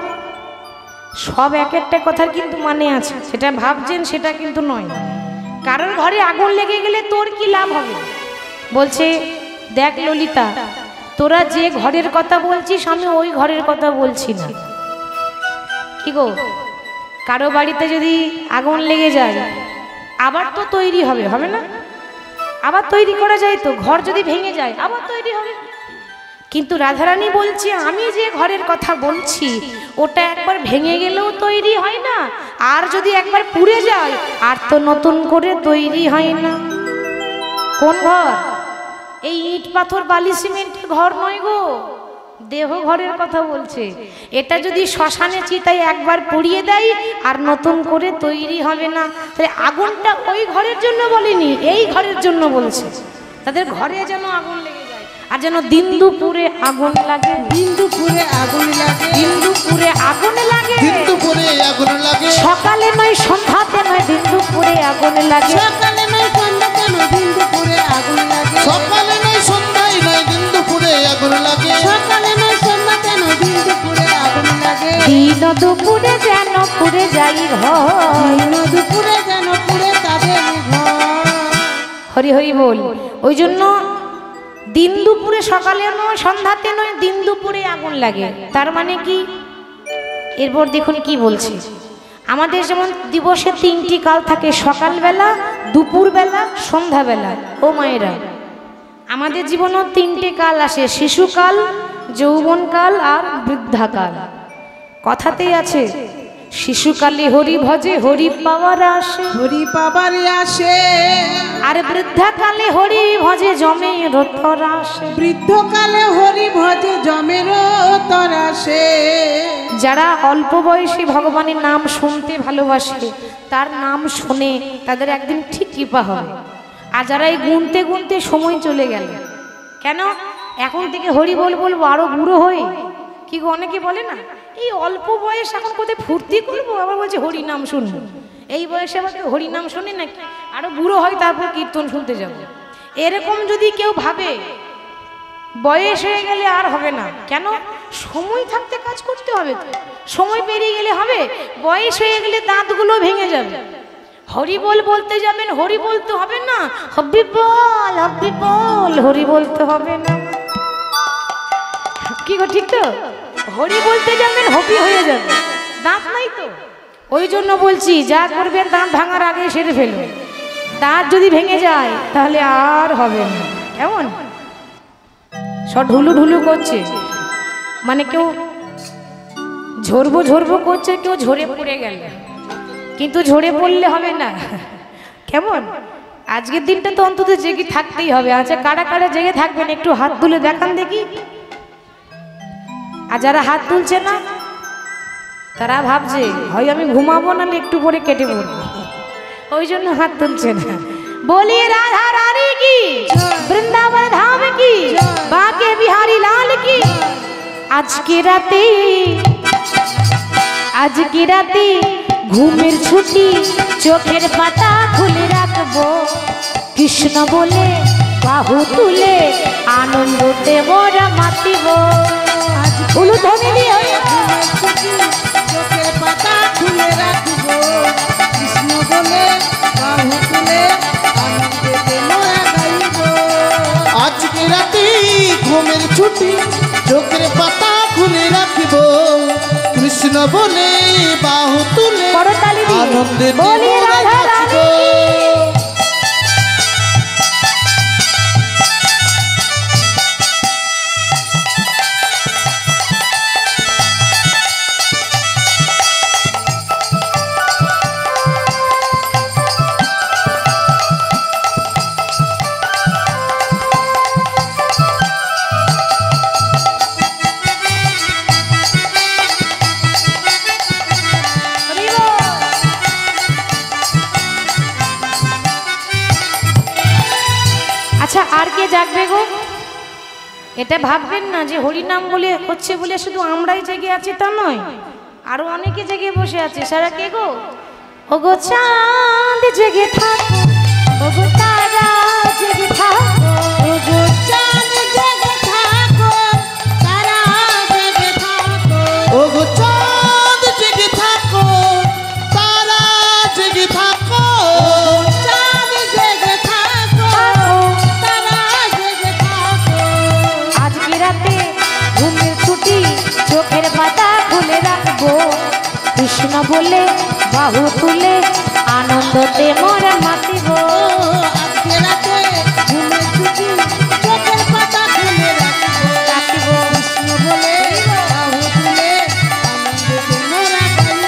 সব এক একটা কথার কিন্তু মানে আছে, সেটা ভাবছেন সেটা কিন্তু নয়। কারোর ঘরে আগুন লেগে গেলে তোর কি লাভ হবে? বলছে, দেখ ললিতা, তোরা যে ঘরের কথা বলছিস আমি ওই ঘরের কথা বলছি না। কি গো, কারো বাড়িতে যদি আগুন লেগে যায় আবার তো তৈরি হবে, হবে না? আবার তৈরি করা যায় তো, ঘর যদি ভেঙে যায় আবার তৈরি হবে। কিন্তু রাধারানী বলছে, আমি যে ঘরের কথা বলছি ওটা একবার ভেঙে গেলেও তৈরি হয় না, আর যদি একবার পুড়ে যায় আর তো নতুন করে তৈরি হয় না। কোন ঘর? এই ইট পাথর বালি সিমেন্টের ঘর নয় গো, দেহ ঘরের কথা বলছে। এটা যদি শ্মশানে চিতায় একবার পুড়িয়ে দেয় আর নতুন করে তৈরি হবে না। তাহলে আগুনটা ওই ঘরের জন্য বলেনি, এই ঘরের জন্য বলছে। তাদের ঘরে যেন আগুন লেগে যায়, আর যেন দিন দুপুরে আগুন লাগে, দিন দুপুরে আগুন লাগে, দিন দুপুরে আগুন লাগে, দিন দুপুরে আগুন লাগে। সকালে নয় সন্ধ্যাতে নয় দিন দুপুরে আগুন লাগে, সকালে নয় সন্ধ্যাতে নয় দিন দুপুরে আগুন লাগে, সকালে নয় সন্ধ্যায় নয় দিন দুপুরে আগুন লাগে, সকালে নয় সন্ধ্যাতে নয় দিন দুপুরে আগুন লাগে, দিন দুপুরে যেন পুড়ে যাই ঘর। দিন দুপুরে যেন পুড়ে তাদের ঘর। হরি হরি বল। ওই জন্য দিন দুপুরে, সকালে নয় সন্ধ্যাতে নয় দিন দুপুরে আগুন লাগে। তার মানে কি? এরপর দেখুন কি বলছে। আমাদের যেমন দিবসে 3টি কাল থাকে, সকালবেলা, দুপুরবেলা, সন্ধ্যাবেলা। ও মায়েরা, আমাদের জীবনেও 3টে কাল আসে, শিশুকাল, যৌবনকাল আর বৃদ্ধাকাল। কথাতেই আছে, শিশুকালে হরি ভজে হরি পাওয়ার আসে, হরি পাবার আসে, আর বৃদ্ধাকালে হরি ভজে জমে রথর আসে। বৃদ্ধকালে হরি ভজে জমেরও তর আসে। যারা অল্প বয়সে ভগবানের নাম শুনতে ভালোবাসে, তার নাম শুনে তাদের একদিন ঠিক কৃপা হবে। আর যারা এই গুনতে গুনতে সময় চলে গেল, কেন এখন থেকে হরি বল বলবো আরো বুড়ো হই, কি গো, অনেকে বলে না এই অল্প বয়স এখন কোথায় ফুর্তি করবো, আবার বলছে হরি নাম শুনবো। এই বয়সে আবার কেউ হরি নাম শোনে নাকি? আরো বুড়ো হয় তারপর কীর্তন শুনতে যাব। এরকম যদি কেউ ভাবে, বয়স হয়ে গেলে আর হবে না। কেন? সময় থাকতে কাজ করতে হবে তো, সময় পেরিয়ে গেলে হবে? বয়স হয়ে গেলে দাঁতগুলো ভেঙে যাবে। হরি বল বলতে যাবেন, হরি বলতে হবে না, হব্বি বল হব্বি বল, হরি বলতে হবে না। কি গো, ঠিক তো? হরি বলতে যাবেন হবি হয়ে যাবে, দাঁত নাই তো। ওই জন্য বলছি, যা করবেন দাঁত ভাঙার আগে সেরে ফেলুন। দাঁত যদি ভেঙে যায় তাহলে আর হবে না। কেমন সব ঢুলু ঢুলু করছে, মানে কেউ ঝরবো ঝরবো করছে, কেউ ঝরে পড়ে গেল, কিন্তু ঝরে পড়লে হবে না। কেমন? আজকের দিনটা তো অন্তত জেগে থাকতেই হবে। আচ্ছা, কারা কারা জেগে থাকবেন একটু হাত তুলে দেখান দেখি। আর যারা হাত তুলছে না তারা ভাবছে হয় আমি ঘুমাবো, নাহলে একটু পরে কেটে পড়বো, ওই জন্য হাত তুলছে না। बोलिए राधा रानी की, वृंदावन धाम की, बाके बिहारी लाल की। आज की राते घुमेर छुट्टी, चोखेर पाता खुले राखबो, कृष्ण बोले बाहु तुले आनंदते मोरा मातिब। उलू ध्वनि दिए চোখের পাতা খুলে রাখবো, কৃষ্ণ বলে বাহু তুলে আনন্দেতে মোরা গাইব। আজকে রাতে ঘুমের ছুটি, চোখের পাতা খুলে রাখিব, কৃষ্ণ বলে বাহু তুলে করতালি দিয়ে আনন্দে বলিয়ে রাধা রানী কি। আচ্ছা, আর কে জাগবে গো? এটা ভাববেন না যে হরিনাম বলে হচ্ছে বলে শুধু আমরাই জেগে আছি তা নয়, আরো অনেকে জেগে বসে আছে। সারা কে গো? ওগো চাঁদ জেগে থাকো, ওগো তারা জেগে থাকো, ওগো চাঁদ জেগে থাকো, তারা জেগে থাকো। ওগো চাঁদ জেগে থাকো, তারা জেগে থাকো, চাঁদ জেগে থাকো, তারা জেগে থাকো। আজকে রাতে ঘুমের ছুটি, চোখের পাতা খুলে রাখবো, কৃষ্ণ বলে বাহু তুলে আনন্দতে মোরা মাতিব। আজকে রাতে ঘুমের ছুটি, চোখের পাতা খুলে রাখবো, কৃষ্ণ বলে বাহু তুলে আনন্দেতে মোরা গাইব।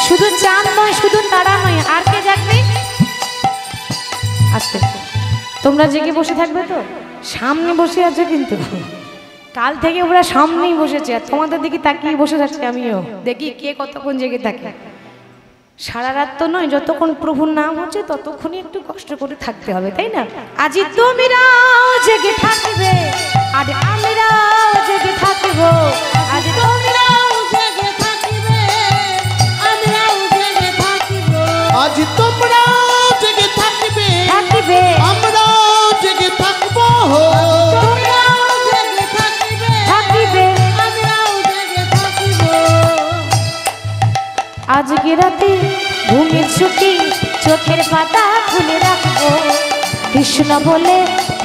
শুধু চাঁদ নয়, শুধু তারা নয়, আর কে জাগবে? আস্তে, তোমরা জেগে বসে থাকবে তো? সামনে বসে আছে কিন্তু, কাল থেকে ওরা সামনেই বসেছে, আর তোমাদের দিকে তাকিয়ে বসে থাকছে। আমিও দেখি কে কতক্ষণ জেগে থাকে। সারা রাত তো নয়, যতক্ষণ প্রভুর নাম হচ্ছে ততক্ষণই একটু কষ্ট করে থাকতে হবে, তাই না? আজি তোমরাও জেগে থাকবে, আর আমরাও জেগে থাকবো, আজ তোমরাও জেগে থাকিবে, আমরাও জেগে থাকিব। আজ তোমরা জেগে থাকবে, থাকিবে, আমরাও জেগে থাকবো, তোমরাও জেগে থাকিবে, থাকিবে। আমরাও জেগে থাকিব। আজকে রাতে ঘুমের ছুটি, চোখের পাতা খুলে রাখবো, কৃষ্ণ বলে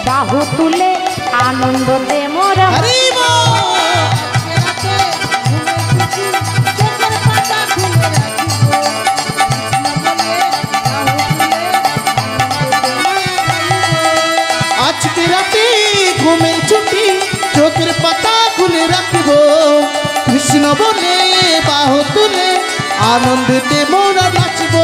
বাহু তুলে আনন্দতে মোরা। হরি বল। আজকে রাতে ঘুমের ছুটি, চোখের পাতা খুলে রাখিব, কৃষ্ণ বলে বাহু তুলে আনন্দেতে মোরা গাইব। আজকে রাতে ঘুমের ছুটি, চোখের পাতা খুলে রাখব, কৃষ্ণ বলে বাহু তুলে আনন্দেতে মোরা নাচব।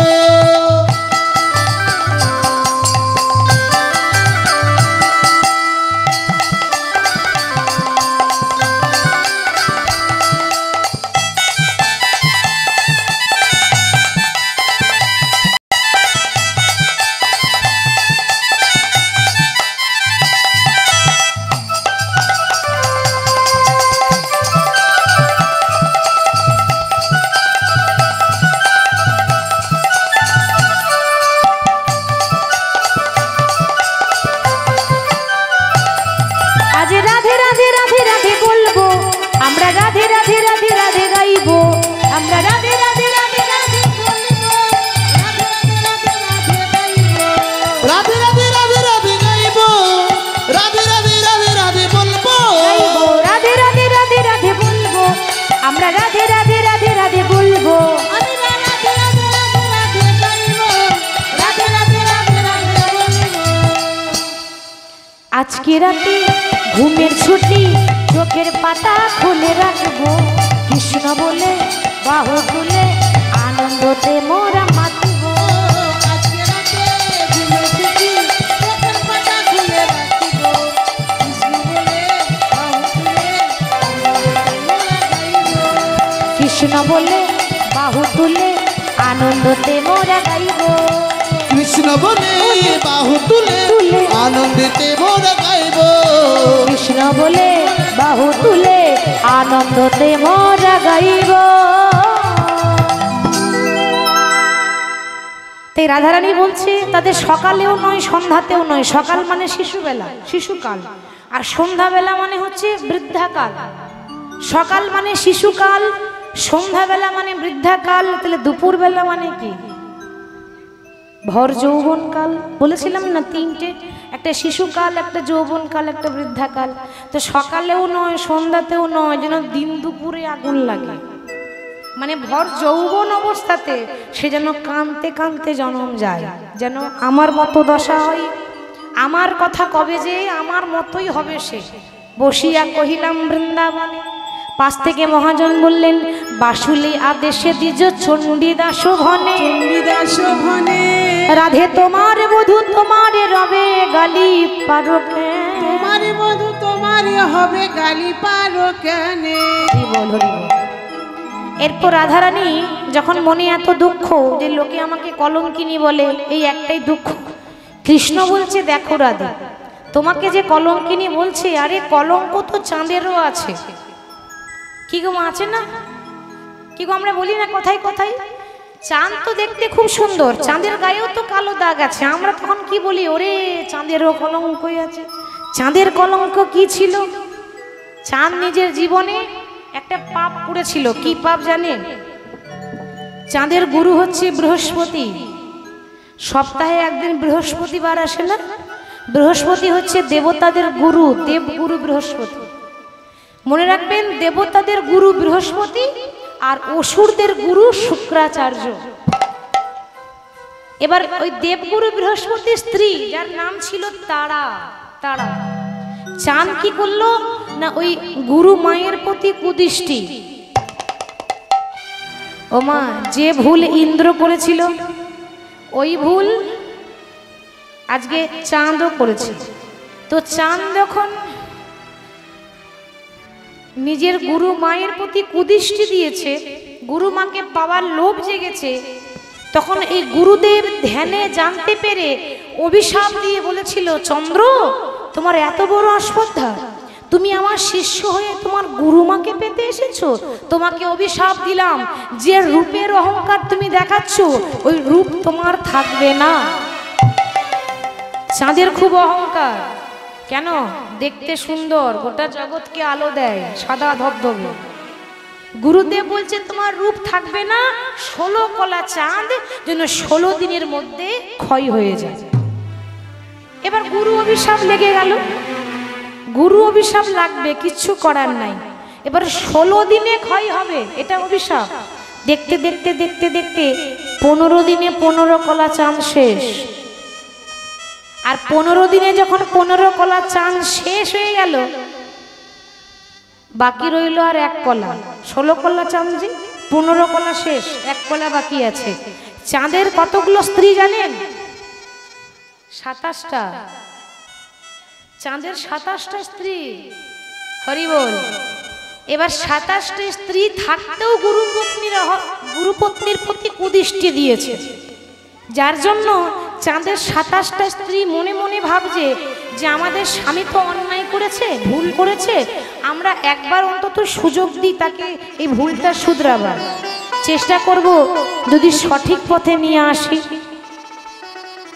রাধে রাধে রাধে গাইবো, আমরা রাধে রাধে রাধে রাধে বলবো, রাধে রাধে রাধে রাধে গাইবো, রাধে রাধে রাধে রাধে বলবো, রাধে রাধে রাধে রাধে বলবো, আমরা রাধে রাধে রাধে রাধে বলবো। আজকে রাতে ঘুমের ছুটি, চোখের পাতা খুলে রাখবো, কৃষ্ণ বলে বাহু তুলে আনন্দতে মোরা মাতব। কৃষ্ণ বলে বাহু তুলে আনন্দতে মোরা গাইব, কৃষ্ণ বলে বাহু তুলে আনন্দেতে মোরা গাইব, কৃষ্ণ বলে বাহু তুলে আনন্দতে মোরা গাইব। তাই রাধারানী বলছে তাদের সকালেও নয় সন্ধ্যাতেও নয়, সকাল মানে শিশুবেলা শিশুকাল, আর সন্ধ্যাবেলা মানে হচ্ছে বৃদ্ধাকাল। সকাল মানে শিশুকাল, সন্ধ্যাবেলা মানে বৃদ্ধাকাল, তাহলে দুপুরবেলা মানে কি? ভর যৌবনকাল। বলেছিলাম না তিনটে, একটা শিশুকাল, একটা যৌবনকাল, একটা বৃদ্ধাকাল। তো সকালেও নয় সন্ধ্যাতেও নয়, যেন দিন দুপুরে আগুন লাগে। মানে ভর যৌবন অবস্থাতে সে যেন কাঁদতে কাঁদতে জন্ম যায়, যেন আমার মতো দশা হয়, আমার কথা কবে যে আমার মতোই হবে সে। বসিয়া কহিলাম বৃন্দাবনে, পাশ থেকে মহাজন বললেন বাসুলি আদেশে দ্বিজ চণ্ডীদাস ভনে, চণ্ডীদাস ভনে রাধে তোমার বধূ তোমার রবে গালি পারো কেন, তোমার বধূ তোমার হবে গালি পারো কেন। এরপর রাধারানী যখন মনে এত দুঃখ যে লোকে আমাকে কলঙ্কিনী বলে, এই একটাই দুঃখ, কৃষ্ণ বলছে দেখো রাধা তোমাকে যে কলঙ্কিনী বলছে, আরে কলঙ্ক তো চাঁদেরও আছে। কি গো আছে না? কি গো আমরা বলি না কথায় কথায়, চাঁদ তো দেখতে খুব সুন্দর, চাঁদের গায়েও তো কালো দাগ আছে। আমরা তখন কি বলি, ওরে চাঁদেরও কলঙ্কই আছে। চাঁদের কলঙ্ক কি ছিল? চাঁদ নিজের জীবনে একটা পাপ করেছিল। কি পাপ জানেন? চাঁদের গুরু হচ্ছে বৃহস্পতি। সপ্তাহে একদিন বৃহস্পতিবার আসে না? বৃহস্পতি হচ্ছে দেবতাদের গুরু, দেবগুরু বৃহস্পতি। মনে রাখবেন, দেবতাদের গুরু বৃহস্পতি আর অসুরদের গুরু শুক্রাচার্য। এবার ওই দেবগুরু বৃহস্পতির স্ত্রী যার নাম ছিল তারা, তারা চাঁদ কি করলো না, ওই গুরু মায়ের প্রতি কুদৃষ্টি। ও মা, যে ভুল ইন্দ্র করেছিল ওই ভুল আজকে চাঁদও করেছে। তো চাঁদ যখন নিজের গুরু মায়ের প্রতি কুদৃষ্টি দিয়েছে, গুরু মাকে পাওয়ার লোভ জেগেছে, তখন এই গুরুদেব ধ্যানে জানতে পেরে অভিশাপ দিয়ে বলেছিল, চন্দ্র তোমার এত বড় আস্পর্ধা, তুমি আমার শিষ্য হয়ে তোমার গুরুমাকে পেতে এসেছো, তোমাকে অভিশাপ দিলাম, যে রূপের অহংকার তুমি দেখাচ্ছ ওই রূপ তোমার থাকবে না। চাঁদের খুব অহংকার, কেন? দেখতে সুন্দর, গোটা জগৎকে আলো দেয়, সাদা ধবধবে। গুরুদেব বলছে তোমার রূপ থাকবে না, 16 কলা চাঁদ যেন 16 দিনের মধ্যে ক্ষয় হয়ে যায়। এবার গুরু অভিশাপ লেগে গেল, গুরু অভিশাপ লাগবে, কিচ্ছু করার নাই। এবার 16 দিনে ক্ষয় হবে, এটা অভিশাপ। দেখতে দেখতে দেখতে দেখতে 15 দিনে 15 কলা চাঁদ শেষ। আর 15 দিনে যখন 15 কলা চাঁদ শেষ হয়ে গেল, বাকি রইল আর 1 কলা। 16 কলা চাঁদ যে 15 কলা শেষ, 1 কলা বাকি আছে। চাঁদের কতগুলো স্ত্রী জানেন? 27টা। চাঁদের 27টা স্ত্রী, হরি বল। এবার 27টা স্ত্রী থাকতেও গুরুপত্নীর প্রতি কুদৃষ্টি দিয়েছে, যার জন্য চাঁদের 27টা স্ত্রী মনে মনে ভাবছে যে আমাদের স্বামী তো অন্যায় করেছে, ভুল করেছে, আমরা একবার অন্তত সুযোগ দিই তাকে এই ভুলটা শুধরাবার, চেষ্টা করব যদি সঠিক পথে নিয়ে আসি।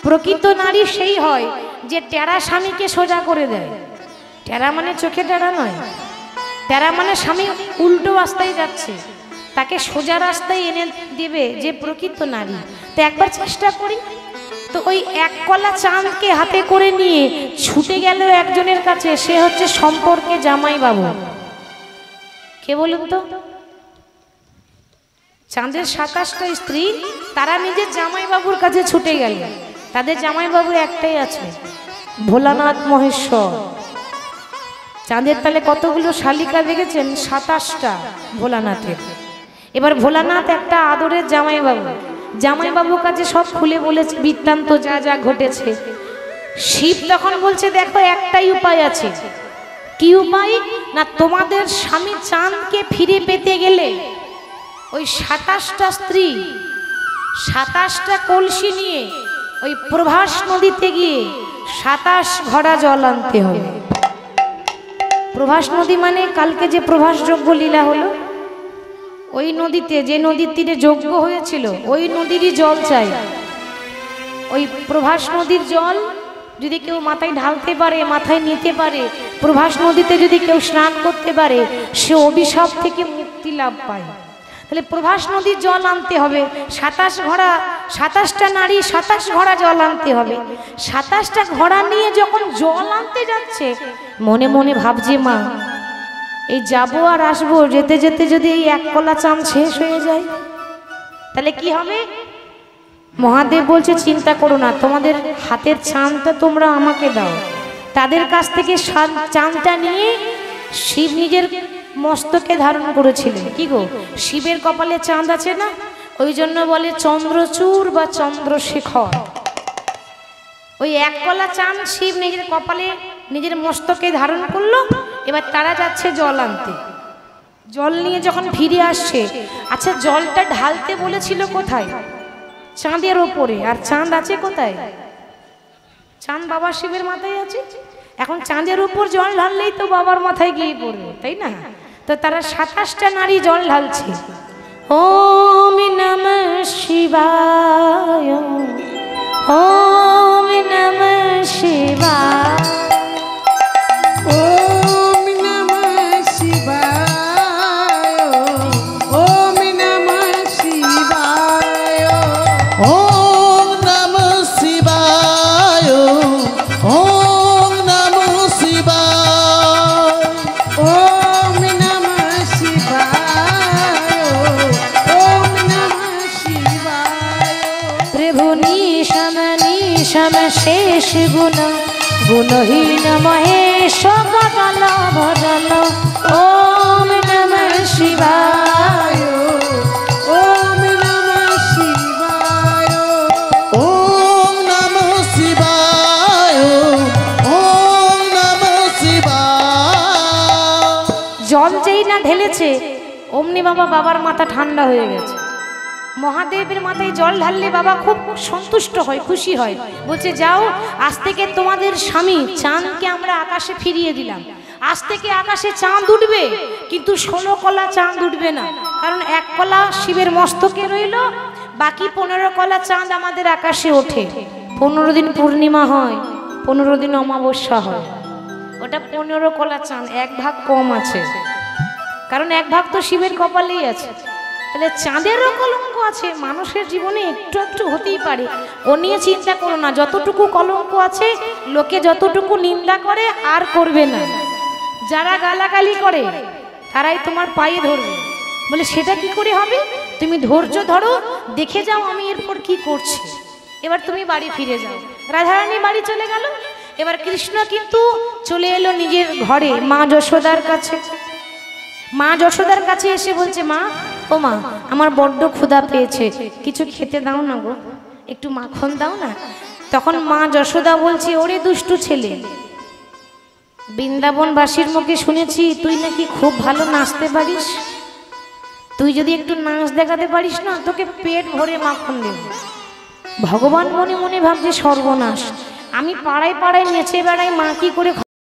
প্রকৃত নারী সেই হয় যে টেরা স্বামীকে সোজা করে দেয়। টেরা মানে চোখে টেরা নয়, তেরা মানে স্বামী উল্টো রাস্তায় যাচ্ছে, তাকে সোজা রাস্তায় এনে দেবে যে প্রকৃত নারী। তো একবার চেষ্টা করি। তো ওই এক কলা চাঁদকে হাতে করে নিয়ে ছুটে গেল একজনের কাছে, সে হচ্ছে সম্পর্কে জামাই বাবু। কে বলুন তো? চাঁদের 27টা স্ত্রী, তারা নিজের জামাই বাবুর কাছে ছুটে গেল। তাদের জামাই বাবু একটাই আছে, ভোলানাথ মহেশ্বর। চাঁদের তাহলে কতগুলো শালিকা দেখেছেন? 27টা ভোলানাথের। এবার ভোলানাথ একটা আদরের জামাইবাবু, জামাইবাবুর কাছে সব খুলে বলেছে বৃত্তান্ত, যা যা ঘটেছে। শিব তখন বলছে, দেখো একটাই উপায় আছে। কি উপায়? না, তোমাদের স্বামী চাঁদকে ফিরে পেতে গেলে ওই 27টা স্ত্রী 27টা কলসি নিয়ে ওই প্রভাস নদীতে গিয়ে 27 ঘড়া জল আনতে হবে। প্রভাস নদী মানে কালকে যে প্রভাস যজ্ঞ লীলা হলো, ওই নদীতে, যে নদীর তীরে যজ্ঞ হয়েছিল, ওই নদীরই জল চাই। ওই প্রভাস নদীর জল যদি কেউ মাথায় ঢালতে পারে, মাথায় নিতে পারে, প্রভাস নদীতে যদি কেউ স্নান করতে পারে, সে অভিশাপ থেকে মুক্তি লাভ পায়। তাহলে প্রভাস নদীর জল আনতে হবে। 27 ঘোড়া, 27টা নারী 27 ঘোড়া জল আনতে হবে। 27টা ঘোড়া নিয়ে যখন জল আনতে যাচ্ছে, মনে মনে ভাবছে, মা এই যাবো আর আসবো, যেতে যেতে যদি এই এক কলা চাঁদ শেষ হয়ে যায় তাহলে কি হবে? মহাদেব বলছে, চিন্তা করো না, তোমাদের হাতের চাঁদটা তোমরা আমাকে দাও। তাদের কাছ থেকে চাঁদটা নিয়ে শিব নিজের মস্তকে ধারণ করেছিলেন। কি গো, শিবের কপালে চাঁদ আছে না, ওই জন্য বলে চন্দ্রচূড় বা চন্দ্রশেখর। ওই এক কলা চাঁদ শিব নিজের কপালে, নিজের মস্তকে ধারণ করলো। এবার তারা যাচ্ছে জল আনতে। জল নিয়ে যখন ফিরে আসছে, আচ্ছা জলটা ঢালতে বলেছিল কোথায়? চাঁদের ওপরে। আর চাঁদ আছে কোথায়? চাঁদ বাবা শিবের মাথায় আছে। এখন চাঁদের উপর জল ঢাললেই তো বাবার মাথায় গিয়ে পড়বে, তাই না? তো তারা 27টা নারী জল ঢালছে। ওম নমঃ শিবায়, ওম নমঃ শিবায়, ওম নমঃ শিবায়, ওম নমঃ শিবায়, ওম নমঃ শিবায়, ওম নমঃ শিবায়, ওম নমঃ শিবায়, ওম নমঃ শিবায়। প্রভু নিশম নিশম শেষ গুণ, গুণহীন মহেশ গগন ভরল। ওম নমঃ শিবায়, ওম নমঃ শিবায়, ওম নমঃ শিবায়, ওম নমঃ শিবায়। জল যেই না ঢেলেছে অমনি বাবার মাথা ঠান্ডা হয়ে গেছে। মহাদেবের মাথায় জল ঢাললে বাবা খুব সন্তুষ্ট হয়, খুশি হয়। বলছে, যাও, আজ থেকে তোমাদের স্বামী চাঁদকে আমরা আকাশে ফিরিয়ে দিলাম। আজ থেকে আকাশে চাঁদ উঠবে, কিন্তু 16 কলা চাঁদ উঠবে না। কারণ এক কলা শিবের মস্তকে রইল, বাকি 15 কলা চাঁদ আমাদের আকাশে ওঠে। 15 দিন পূর্ণিমা হয়, 15 দিন অমাবস্যা হয়। ওটা 15 কলা চাঁদ, 1 ভাগ কম আছে, কারণ 1 ভাগ তো শিবের কপালেই আছে। তাহলে চাঁদেরও কলঙ্ক আছে, মানুষের জীবনে একটু একটু হতেই পারে। ও নিয়ে চিন্তা করো না, যতটুকু কলঙ্ক আছে, লোকে যতটুকু নিন্দা করে আর করবে না। যারা গালাগালি করে তারাই তোমার পায়ে ধরবে। বলে, সেটা কি করে হবে? তুমি ধৈর্য ধরো, দেখে যাও আমি এরপর কি করছি। এবার তুমি বাড়ি ফিরে যাও। রাধারানী বাড়ি চলে গেল। এবার কৃষ্ণ কিন্তু চলে এলো নিজের ঘরে, মা যশোদার কাছে। মা যশোদার কাছে এসে বলছে, মা, ও মা, আমার বড্ড ক্ষুধা পেয়েছে, কিছু খেতে দাও না গো, একটু মাখন দাও না। তখন মা যশোদা বলছে, ওরে দুষ্টু ছেলে, বৃন্দাবনবাসীর মুখে শুনেছি তুই নাকি খুব ভালো নাচতে পারিস। তুই যদি একটু নাচ দেখাতে পারিস না, তোকে পেট ভরে মাখন দেব। ভগবান মনে মনে ভাবছে, সর্বনাশ, আমি পাড়ায় পাড়ায় নেচে বেড়াই, মা কি করে